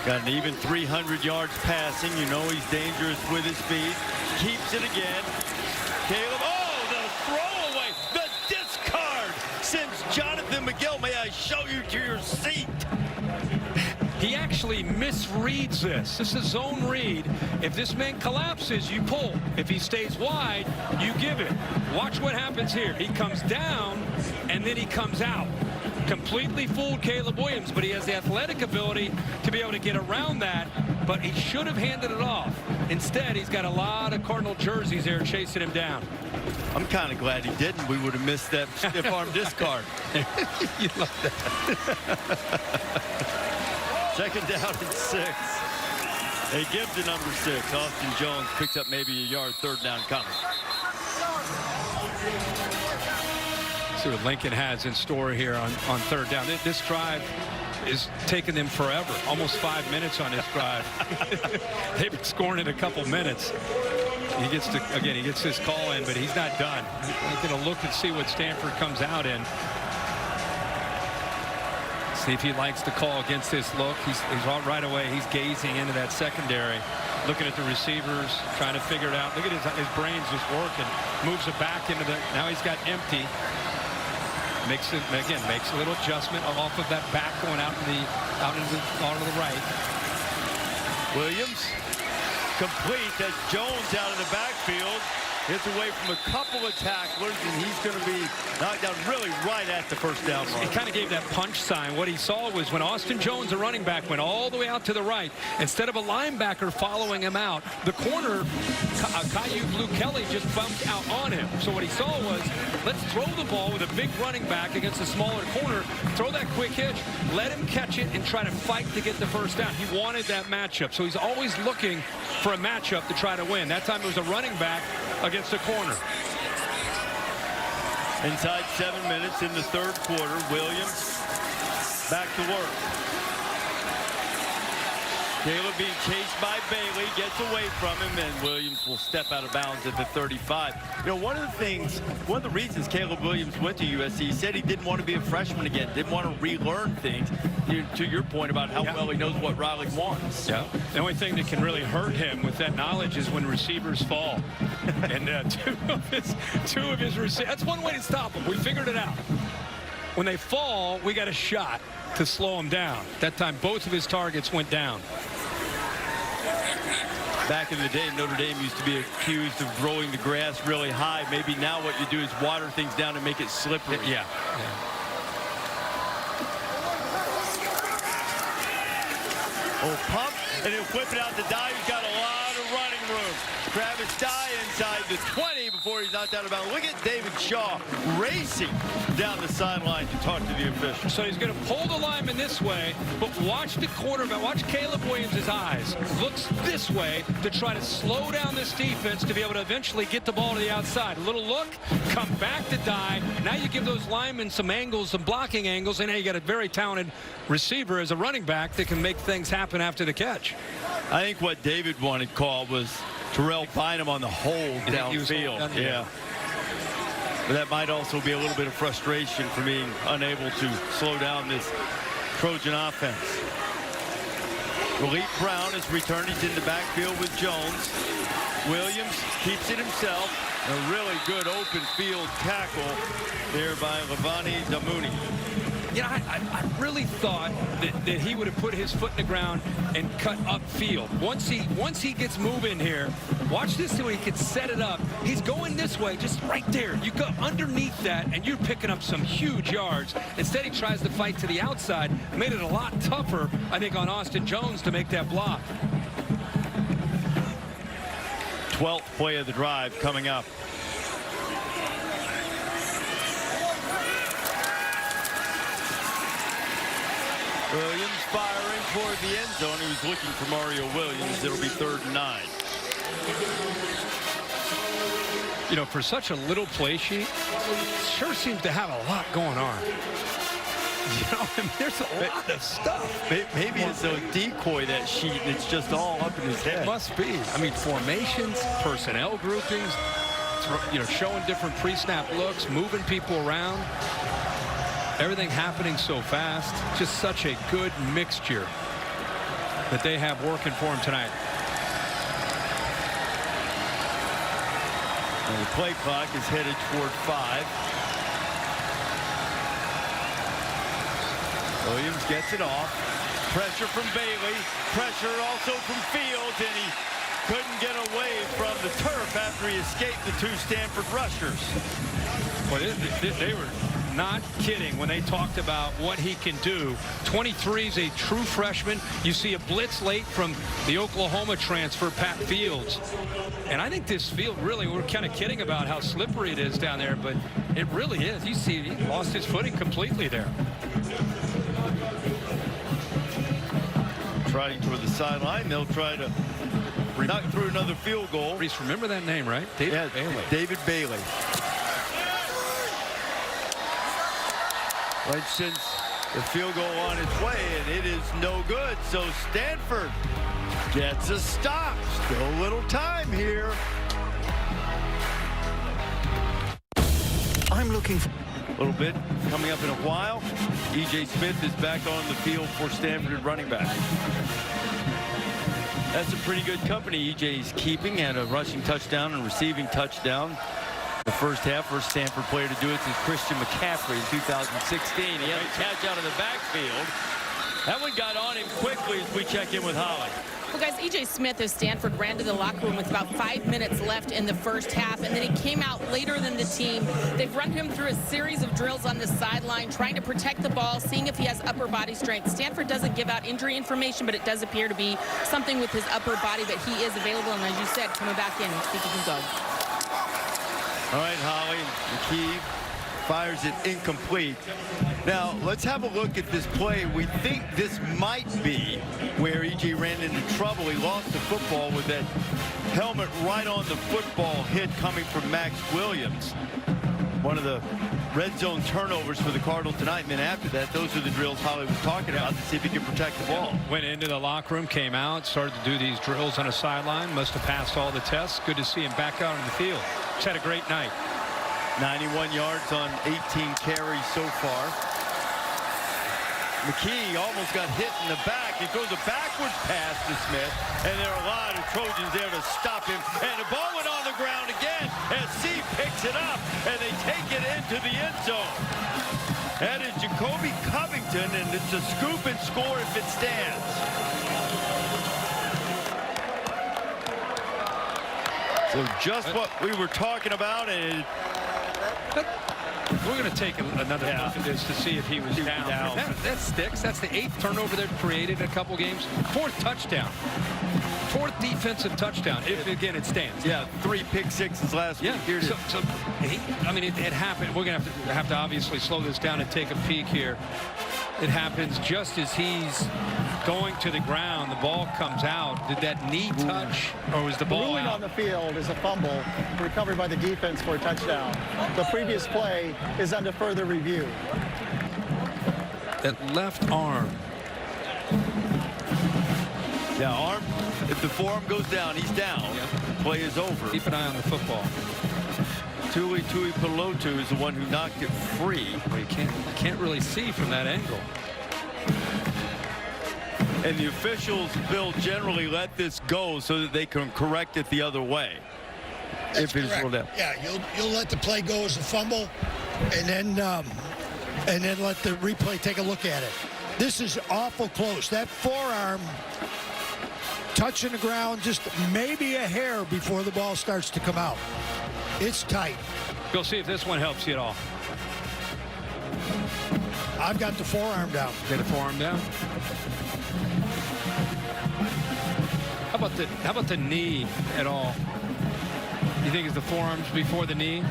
Got an even 300 yards passing. You know he's dangerous with his speed. Keeps it again. Caleb, oh, the throwaway, the discard sends Jonathan McGill. May I show you to your seat? He actually misreads this. This is zone read. If this man collapses, you pull. If he stays wide, you give it. Watch what happens here. He comes down, and then he comes out. Completely fooled Caleb Williams, but he has the athletic ability to be able to get around that, but he should have handed it off. Instead, he's got a lot of Cardinal jerseys there chasing him down. I'm kind of glad he didn't. We would have missed that stiff arm discard. You love that. Second down and 6. They give to number 6. Austin Jones picks up maybe a yard. Third down coming. See what Lincoln has in store here on third down. This drive is taking them forever. Almost 5 minutes on this drive. They've been scoring in a couple minutes. He gets his call in, but he's not done. He's going to look and see what Stanford comes out in. See if he likes the call against this look. He's right away. He's gazing into that secondary, looking at the receivers, trying to figure it out. Look at his brains just working. Moves it back into the. Now he's got empty. Makes a little adjustment off of that back going out to the right. Williams complete. That's Jones out of the backfield. Gets away from a couple of tacklers, and he's going to be knocked down really right at the first down line. He kind of gave that punch sign. What he saw was when Austin Jones, a running back, went all the way out to the right, instead of a linebacker following him out, the corner, Caillou Blue Kelly, just bumped out on him. So what he saw was, let's throw the ball with a big running back against a smaller corner, throw that quick hitch, let him catch it, and try to fight to get the first down. He wanted that matchup, so he's always looking for a matchup to try to win. That time it was a running back against the corner. Inside 7 minutes in the third quarter, Williams back to work. Caleb being chased by Bailey, gets away from him, and Williams will step out of bounds at the 35. You know, one of the reasons Caleb Williams went to USC, he said he didn't want to be a freshman again, didn't want to relearn things. To your point about how well he knows what Riley wants. Yeah. The only thing that can really hurt him with that knowledge is when receivers fall. And two of his receivers, that's one way to stop them. We figured it out. When they fall, we got a shot. to slow him down. That time, both of his targets went down. Back in the day, Notre Dame used to be accused of growing the grass really high. Maybe now what you do is water things down and make it slippery. Yeah. Oh, pump, and he'll whip it out to Dye. He's got a lot of running room. Travis Dye inside the 20 before he's knocked out of bounds. Look at David Shaw racing down the sideline to talk to the official. So he's going to pull the lineman this way, but watch the quarterback, watch Caleb Williams' eyes. Looks this way to try to slow down this defense to be able to eventually get the ball to the outside. A little look, come back to Dye. Now you give those linemen some angles, some blocking angles, and now you got a very talented receiver as a running back that can make things happen after the catch. I think what David wanted called was Terrell Bynum on the hold downfield. Yeah. But that might also be a little bit of frustration for being unable to slow down this Trojan offense. Malik Brown is returning. He's in the backfield with Jones. Williams keeps it himself. A really good open field tackle there by Levani Damuni. You know, I really thought that he would have put his foot in the ground and cut upfield. Once he gets moving here, watch this so he can set it up. He's going this way, just right there. You go underneath that, and you're picking up some huge yards. Instead, he tries to fight to the outside. Made it a lot tougher, I think, on Austin Jones to make that block. 12th play of the drive coming up. Williams firing toward the end zone. He was looking for Mario Williams. It'll be 3rd and 9. You know, for such a little play sheet, sure seems to have a lot going on. You know, I mean, there's a lot of stuff. Maybe it's a decoy, that sheet, and it's just all up in his head. It must be. I mean, formations, personnel groupings, you know, showing different pre-snap looks, moving people around. Everything happening so fast. Just such a good mixture that they have working for him tonight. And the play clock is headed toward 5. Williams gets it off. Pressure from Bailey. Pressure also from Fields, and he couldn't get away from the turf after he escaped the 2 Stanford rushers. Well, they were not kidding when they talked about what he can do. 23 is a true freshman. You see a blitz late from the Oklahoma transfer, Pat Fields. And I think this field, really, we're kind of kidding about how slippery it is down there, but it really is. You see, he lost his footing completely there. Trotting toward the sideline. They'll try to knock through another field goal. Reese, remember that name, right? David Bailey. David Bailey. Right since the field goal on its way, and it is no good. So Stanford gets a stop. Still a little time here. I'm looking for a little bit coming up in a while. E.J. Smith is back on the field for Stanford running back. That's a pretty good company E.J.'s keeping, and a rushing touchdown and receiving touchdown. The first half, first Stanford player to do it since Christian McCaffrey in 2016. He had a catch out of the backfield. That one got on him quickly as we check in with Holly. Well, guys, E.J. Smith of Stanford ran to the locker room with about 5 minutes left in the first half, and then he came out later than the team. They've run him through a series of drills on the sideline, trying to protect the ball, seeing if he has upper body strength. Stanford doesn't give out injury information, but it does appear to be something with his upper body that he is available, and as you said, coming back in, see if he can go. All right, Holly, McKee fires it incomplete. Now, let's have a look at this play. We think this might be where E.J. ran into trouble. He lost the football with that helmet right on the football hit coming from Max Williams. One of the red zone turnovers for the Cardinal tonight. And then after that, those are the drills Holly was talking about to see if he can protect the ball. Went into the locker room, came out, started to do these drills on a sideline. Must have passed all the tests. Good to see him back out on the field. He's had a great night. 91 yards on 18 carries so far. McKee almost got hit in the back. It goes a backwards pass to Smith, and there are a lot of Trojans there to stop him. And the ball went on the ground again as C picks it up, and they take it into the end zone. That is Jacoby Covington, and it's a scoop and score if it stands. So just what we were talking about, and we're going to take another look at this to see if he was down. That sticks. That's the 8th turnover they've created in a couple games. 4th touchdown. 4th defensive touchdown, if again it stands. Yeah, 3 pick sixes last week. Here it is. I mean, it happened. We're going to have to obviously slow this down and take a peek here. It happens just as he's going to the ground. The ball comes out. Did that knee touch, or was the ball Ruling out? on the field is a fumble recovered by the defense for a touchdown. The previous play is under further review. That left arm. Yeah, arm. If the forearm goes down, he's down. Play is over. Keep an eye on the football. Tui Pelotu is the one who knocked it free. Well, you can't really see from that angle. And the officials, Bill, generally let this go so that they can correct it the other way. That's if it's ruled out. Yeah, you'll let the play go as a fumble, and then let the replay take a look at it. This is awful close. That forearm touching the ground just maybe a hair before the ball starts to come out. It's tight. Go see if this one helps you at all. I've got the forearm down. Get the forearm down. How about the knee at all? You think it's the forearms before the knee?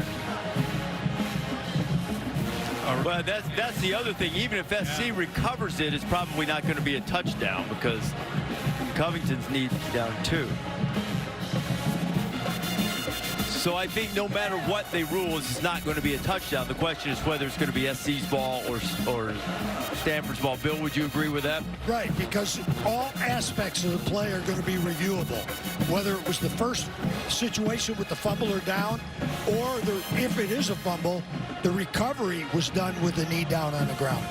Well, that's the other thing. Even if SC recovers it, it's probably not going to be a touchdown because Covington's knee down too. So I think no matter what they rule, it's not going to be a touchdown. The question is whether it's going to be SC's ball or Stanford's ball. Bill, would you agree with that? Right, because all aspects of the play are going to be reviewable. Whether it was the first situation with the fumble or down, or if it is a fumble, the recovery was done with the knee down on the ground.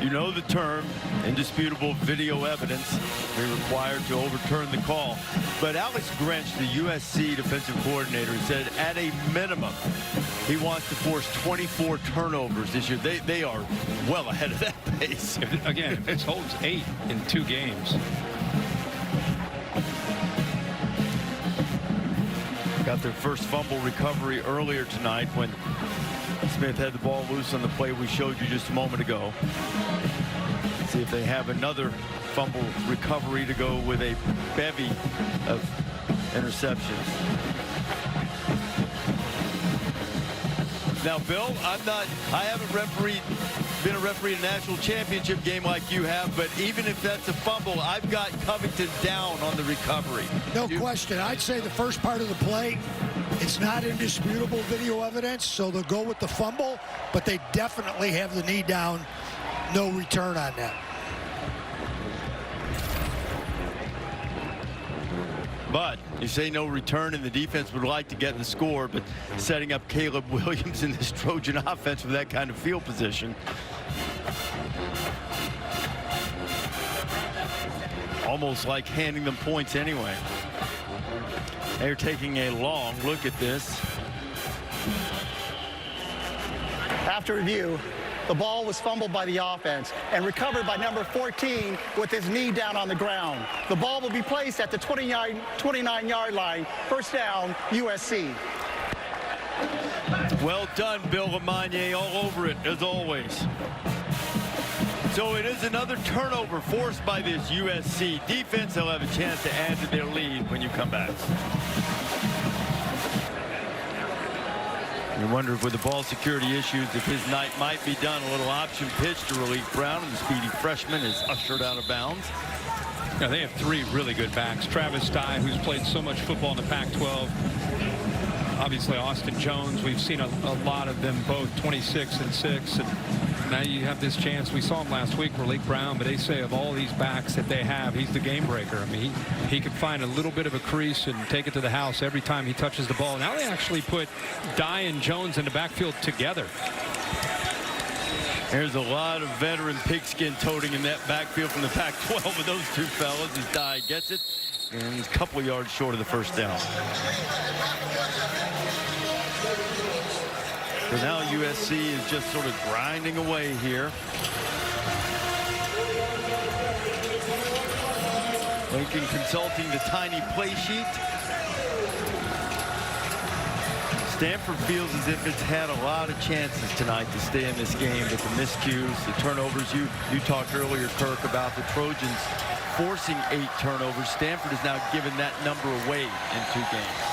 You know the term, indisputable video evidence may require to overturn the call. But Alex Grinch, the USC defensive coordinator, said at a minimum he wants to force 24 turnovers this year. They are well ahead of that pace. Again, if it holds 8 in 2 games. Got their first fumble recovery earlier tonight when Smith had the ball loose on the play we showed you just a moment ago. See if they have another fumble recovery to go with a bevy of interceptions. Now, Bill, I haven't been a referee in a national championship game like you have, but even if that's a fumble, I've got Covington down on the recovery. No question. I'd say the first part of the play, it's not indisputable video evidence, so they'll go with the fumble, but they definitely have the knee down. No return on that. But you say no return, and the defense would like to get the score, but setting up Caleb Williams in this Trojan offense with that kind of field position. Almost like handing them points anyway. They're taking a long look at this. After review, the ball was fumbled by the offense and recovered by number 14 with his knee down on the ground. The ball will be placed at the 29-yard line. First down, USC. Well done, Bill Lamagna, all over it, as always. So it is another turnover forced by this USC defense. They'll have a chance to add to their lead when you come back. You wonder if with the ball security issues, if his night might be done. A little option pitch to relief Brown, and the speedy freshman is ushered out of bounds. Yeah, they have 3 really good backs. Travis Dye, who's played so much football in the Pac-12. Obviously, Austin Jones. We've seen a lot of them both, 26 and 6. And now you have this chance. We saw him last week, Relief Brown, but they say of all these backs that they have, he's the game breaker. I mean, he can find a little bit of a crease and take it to the house every time he touches the ball. Now they actually put Dye and Jones in the backfield together. There's a lot of veteran pigskin toting in that backfield from the Pac-12 with those two fellas as Dye gets it, and he's a couple of yards short of the first down. So now USC is just sort of grinding away here. Lincoln consulting the tiny play sheet. Stanford feels as if it's had a lot of chances tonight to stay in this game, but the miscues, the turnovers. You talked earlier, Kirk, about the Trojans forcing 8 turnovers. Stanford has now given that number away in 2 games.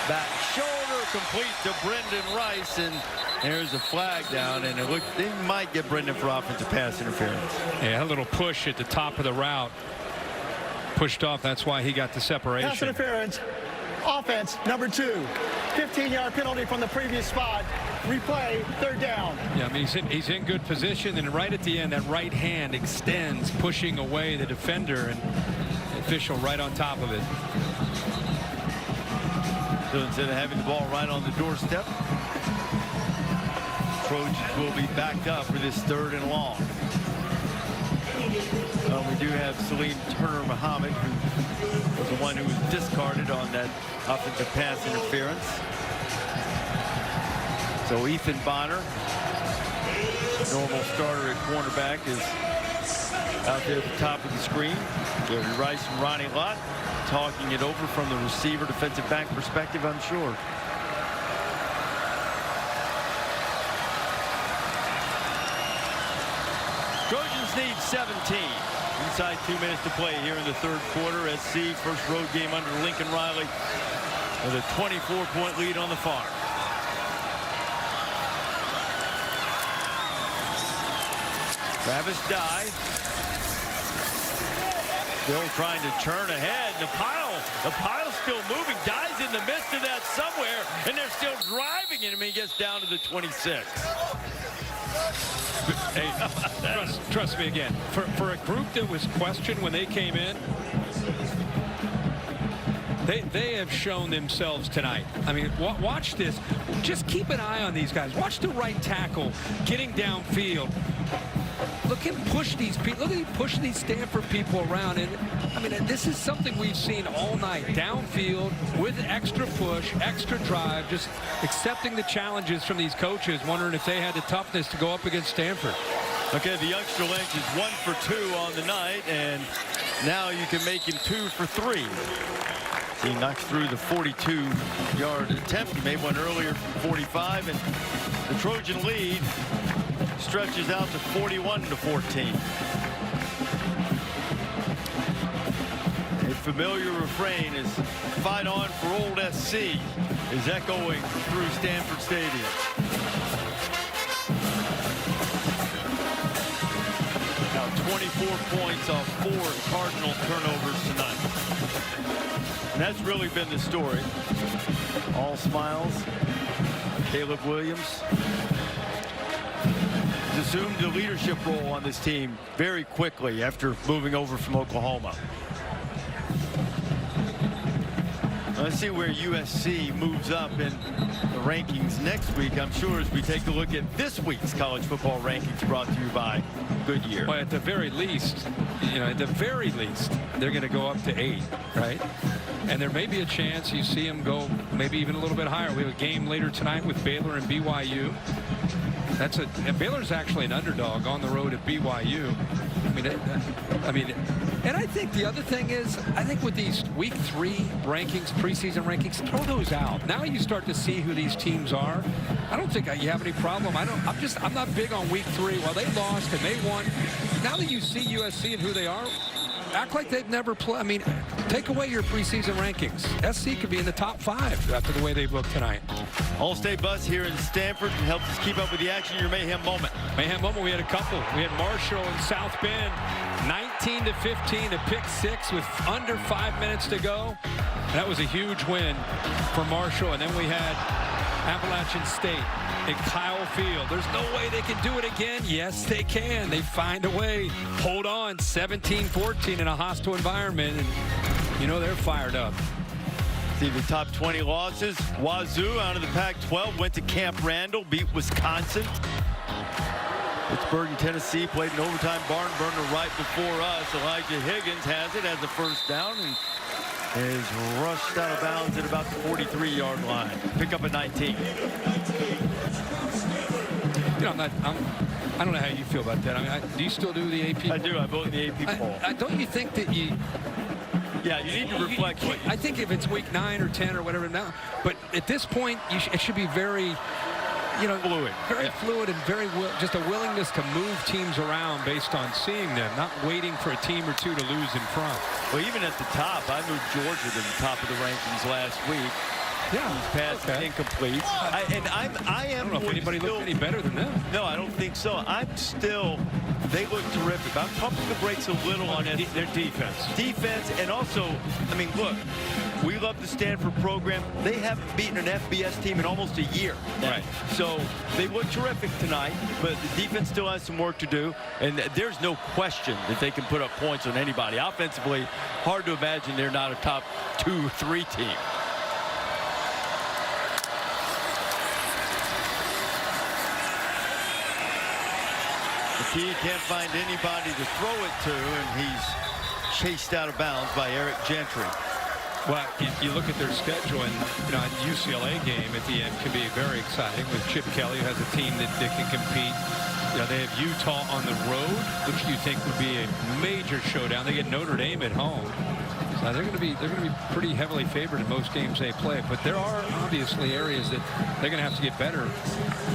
Back shoulder complete to Brendan Rice, and there's a flag down, and it looked they might get Brendan for offensive pass interference. Yeah, a little push at the top of the route. Pushed off, that's why he got the separation. Pass interference, offense, number 2. 15-yard penalty from the previous spot. Replay, 3rd down. Yeah, I mean, he's in good position, and right at the end, that right hand extends, pushing away the defender, and the official right on top of it. So instead of having the ball right on the doorstep, Trojans will be backed up for this 3rd and long. We do have Salim Turner-Muhammad, who was the one who was discarded on that offensive pass interference. So Ethan Bonner, normal starter at cornerback, is out there at the top of the screen. Jerry Rice and Ronnie Lott talking it over from the receiver defensive back perspective, I'm sure. Trojans need 17. Inside 2 minutes to play here in the 3rd quarter. SC first road game under Lincoln Riley with a 24-point lead on the farm. Travis Dye still trying to churn ahead. The pile's still moving. Dye's in the midst of that somewhere, and they're still driving him. He gets down to the 26. Hey, trust me again. For a group that was questioned when they came in, they have shown themselves tonight. I mean, watch this. Just keep an eye on these guys. Watch the right tackle getting downfield. Look him push these people. Look at him push these Stanford people around. And I mean, this is something we've seen all night. Downfield with extra push, extra drive, just accepting the challenges from these coaches, wondering if they had the toughness to go up against Stanford. Okay, the youngster Lynch is 1 for 2 on the night, and now you can make him 2 for 3. He knocks through the 42-yard attempt. He made one earlier from 45, and the Trojan lead stretches out to 41-14. A familiar refrain is "Fight on for old SC" is echoing through Stanford Stadium. Now 24 points off 4 Cardinal turnovers tonight. And that's really been the story. All smiles. Caleb Williams assumed the leadership role on this team very quickly after moving over from Oklahoma. Let's see where USC moves up in the rankings next week, I'm sure, as we take a look at this week's college football rankings brought to you by Goodyear. Well, at the very least, at the very least, they're going to go up to 8, right? And there may be a chance you see them go maybe even a little bit higher. We have a game later tonight with Baylor and BYU. And Baylor's actually an underdog on the road at BYU. And I think the other thing is, I think with these week 3 rankings, preseason rankings, throw those out. Now you start to see who these teams are. I don't think you have any problem. I'm not big on week 3. Well, they lost and they won. Now that you see USC and who they are, act like they've never played. I mean, take away your preseason rankings. SC could be in the top 5 after the way they've looked tonight. All-State bus here in Stanford helps us keep up with the action. Your Mayhem moment. Mayhem moment, we had a couple. We had Marshall and South Bend, 19-15, a pick 6 with under 5 minutes to go. And that was a huge win for Marshall. And then we had Appalachian State in Kyle Field. There's no way they can do it again. Yes, they can. They find a way. Hold on, 17-14 in a hostile environment. And they're fired up. See the top 20 losses. Wazoo out of the Pac-12 went to Camp Randall, beat Wisconsin. Pittsburgh and Tennessee played an overtime barn burner right before us. Elijah Higgins has it as a first down and is rushed out of bounds at about the 43-yard line. Pick up at 19. You know, I don't know how you feel about that. I mean, do you still do the AP poll? I do. I vote in the AP poll. Don't you think that you... Yeah, you need to reflect. I think if it's week 9 or 10 or whatever now, but at this point, it should be very... You know, fluid. Very fluid and very just a willingness to move teams around based on seeing them, not waiting for a team or two to lose in front. Well, even at the top, I moved Georgia to the top of the rankings last week. Yeah, these passes incomplete. I don't know if anybody looked any better than them. No, I don't think so. They look terrific. I'm pumping the brakes a little on their defense. Defense, and also, I mean, look, we love the Stanford program. They haven't beaten an FBS team in almost a year. Right. So they look terrific tonight, but the defense still has some work to do, and there's no question that they can put up points on anybody. Offensively, hard to imagine they're not a top 2 or 3 team. He can't find anybody to throw it to, and he's chased out of bounds by Eric Gentry. Well, you look at their schedule, and you know, a UCLA game at the end can be very exciting with Chip Kelly, who has a team that can compete. You know, they have Utah on the road, which you think would be a major showdown. They get Notre Dame at home. So they're going to be pretty heavily favored in most games they play. But there are obviously areas that they're going to have to get better,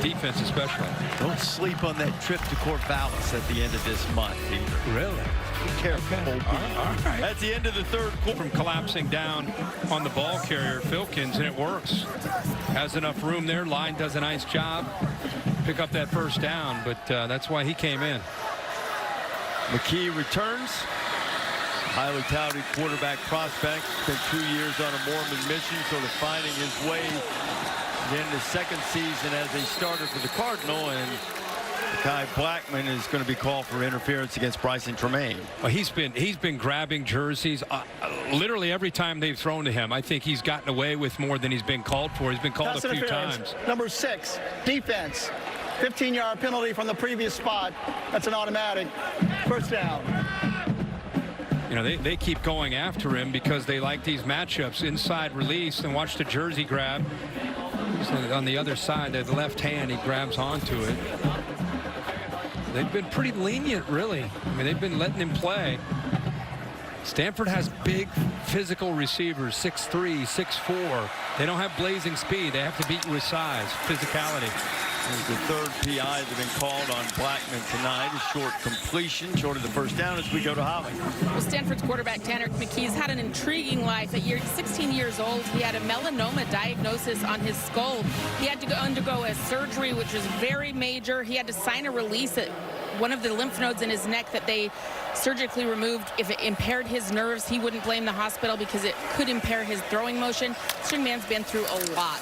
defense especially. Don't sleep on that trip to Corvallis at the end of this month either. Really? Be careful. Okay. All right. That's the end of the third quarter. From collapsing down on the ball carrier, Filkins, and it works. Has enough room there. Line does a nice job. Pick up that first down, but that's why he came in. McKee returns. Highly touted quarterback prospect. Spent 2 years on a Mormon mission, sort of finding his way in the second season as a starter for the Cardinal. And Kai Blackman is going to be called for interference against Bryson Tremaine. Well, he's been grabbing jerseys literally every time they've thrown to him. I think he's gotten away with more than he's been called for. He's been called a few times. Number 6, defense. 15-yard penalty from the previous spot. That's an automatic. First down. You know, they keep going after him because they like these matchups. Inside release, and watch the jersey grab. So on the other side, the left hand, he grabs onto it. They've been pretty lenient, really. I mean, they've been letting him play. Stanford has big physical receivers, 6'3", 6'4". They don't have blazing speed. They have to beat you with size, physicality. The third PI that's been called on Blackman tonight. A short completion, short of the first down as we go to Holly. Well, Stanford's quarterback Tanner McKee's had an intriguing life. At 16 years old, he had a melanoma diagnosis on his skull. He had to undergo a surgery, which was very major. He had to sign a release at one of the lymph nodes in his neck that they surgically removed. If it impaired his nerves, he wouldn't blame the hospital because it could impair his throwing motion. This young man's been through a lot.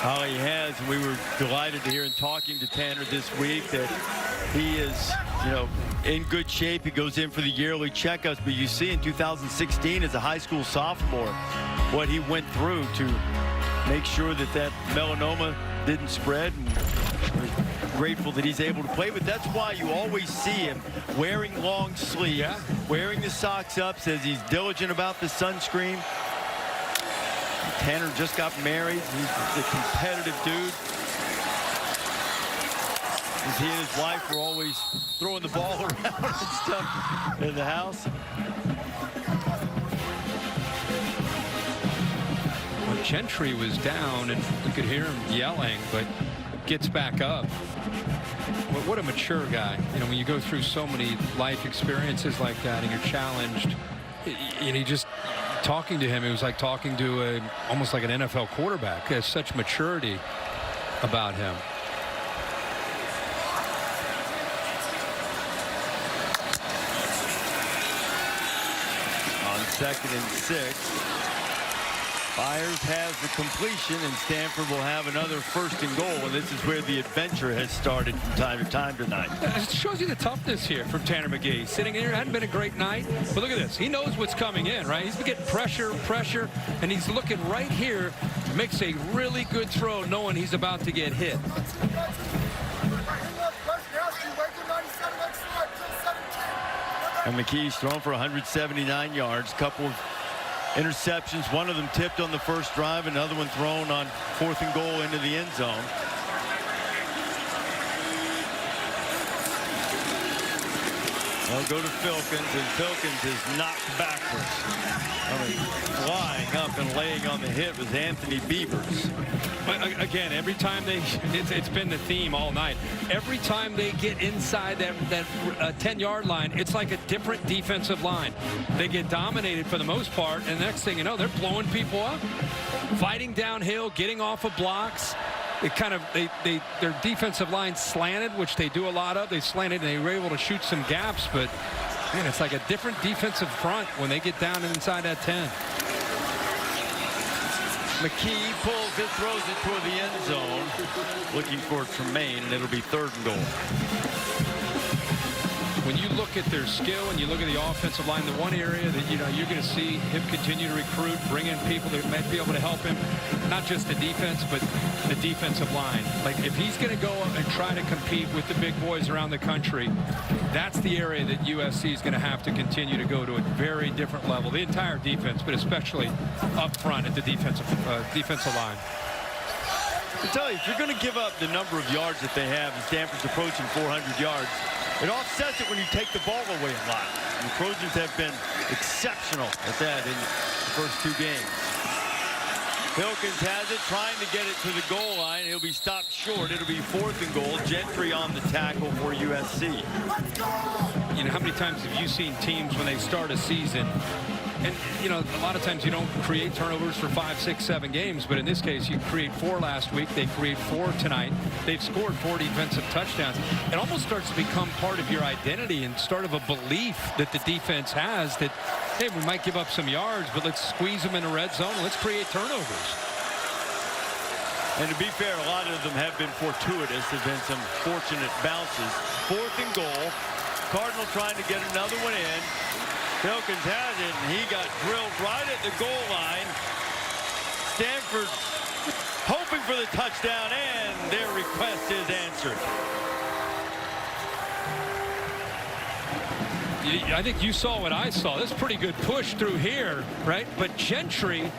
Oh, he has. We were delighted to hear him talking to Tanner this week that he is, you know, in good shape. He goes in for the yearly checkups. But you see in 2016 as a high school sophomore what he went through to make sure that melanoma didn't spread. And we're grateful that he's able to play. But that's why you always see him wearing long sleeves, wearing the socks up, says he's diligent about the sunscreen. Tanner just got married. He's a competitive dude. He and his wife were always throwing the ball around and stuff in the house. Well, Gentry was down, and you could hear him yelling, but gets back up. Well, what a mature guy. You know, when you go through so many life experiences like that and you're challenged, and he just... Talking to him, it was like talking to almost like an NFL quarterback. He has such maturity about him. On 2nd and 6, Byers has the completion, and Stanford will have another 1st and goal. And this is where the adventure has started from time to time tonight. It shows you the toughness here from Tanner McKee. Sitting in here, hadn't been a great night. But look at this. He knows what's coming in, right? He's getting pressure, and he's looking right here. Makes a really good throw knowing he's about to get hit. And McKee's thrown for 179 yards, couple of interceptions, one of them tipped on the first drive, another one thrown on 4th and goal into the end zone. They'll go to Filkins, and Filkins is knocked backwards. I mean, flying up and laying on the hit was Anthony Beavers. But again, every time it's been the theme all night. Every time they get inside that 10-yard line, it's like a different defensive line. They get dominated for the most part, and the next thing you know, they're blowing people up, fighting downhill, getting off of blocks. It kind of their defensive line slanted, which they do a lot of. They slanted and they were able to shoot some gaps, but man, it's like a different defensive front when they get down inside that 10. McKee pulls it, throws it toward the end zone, looking for Tremaine, and it'll be 3rd and goal. When you look at their skill and you look at the offensive line, the one area that you're going to see him continue to recruit, bring in people that might be able to help him, not just the defense, but the defensive line. Like if he's going to go and try to compete with the big boys around the country, that's the area that USC is going to have to continue to go to a very different level. The entire defense, but especially up front at the defensive line. I tell you, if you're going to give up the number of yards that they have, and Stanford's approaching 400 yards, it offsets it when you take the ball away a lot. And the Trojans have been exceptional at that in the first 2 games. Filkins has it, trying to get it to the goal line. He'll be stopped short. It'll be 4th and goal. Gentry on the tackle for USC. You know, how many times have you seen teams when they start a season, and you know, a lot of times you don't create turnovers for 5, 6, 7 games, but in this case you create 4 last week, they create 4 tonight, they've scored 4 defensive touchdowns. It almost starts to become part of your identity and sort of a belief that the defense has that, hey, we might give up some yards, but let's squeeze them in the red zone and let's create turnovers. And to be fair, a lot of them have been fortuitous. There have been some fortunate bounces. 4th and goal. Cardinal trying to get another one in. Filkins has it, and he got drilled right at the goal line. Stanford hoping for the touchdown, and their request is answered. I think you saw what I saw. This is a pretty good push through here, right? But Gentry,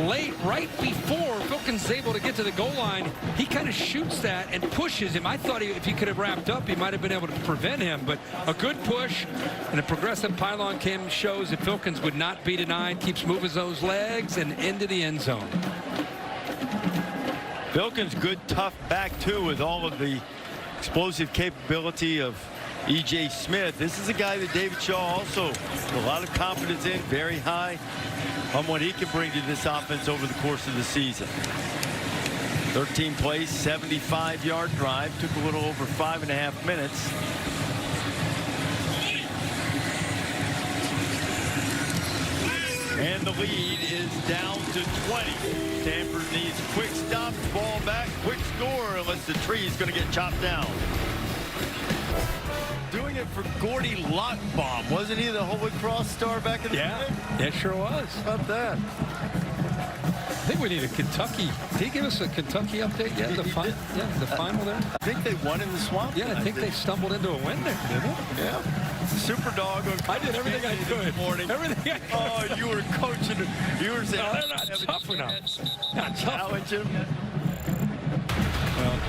late, right before Filkins is able to get to the goal line, he kind of shoots that and pushes him. I thought if he could have wrapped up, he might have been able to prevent him. But a good push, and a progressive pylon cam shows that Filkins would not be denied, keeps moving those legs and into the end zone. Filkins, good, tough back, too, with all of the explosive capability of E.J. Smith. This is a guy that David Shaw also a lot of confidence in, very high on what he can bring to this offense over the course of the season. 13 plays, 75-yard drive, took a little over 5.5 minutes. And the lead is down to 20. Stanford needs a quick stop, ball back, quick score, unless the tree is going to get chopped down. Doing it for Gordy Lockbaum. Wasn't he the Holy Cross star back in the day? Yeah, sure was. How about that? I think we need a Kentucky. Did he give us a Kentucky update yet? The final there? I think they won in the swamp. Yeah, I think they stumbled into a win there, didn't they? Yeah. Super dog. I did everything I could. This morning. Everything I could. Oh, you were coaching. You were saying, no, they're not tough enough. Not tough. Challenge him. Well,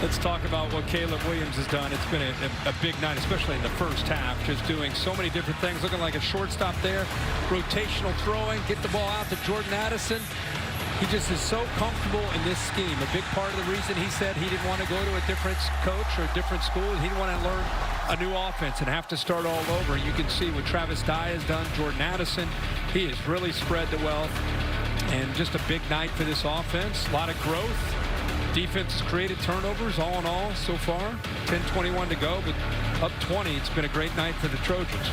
let's talk about what Caleb Williams has done. It's been a big night, especially in the first half, just doing so many different things, looking like a shortstop there, rotational throwing, get the ball out to Jordan Addison. He just is so comfortable in this scheme. A big part of the reason he said he didn't want to go to a different coach or a different school, he didn't want to learn a new offense and have to start all over. You can see what Travis Dye has done, Jordan Addison. He has really spread the wealth, and just a big night for this offense. A lot of growth. Defense has created turnovers all in all so far. 10:21 to go, but up 20. It's been a great night for the Trojans.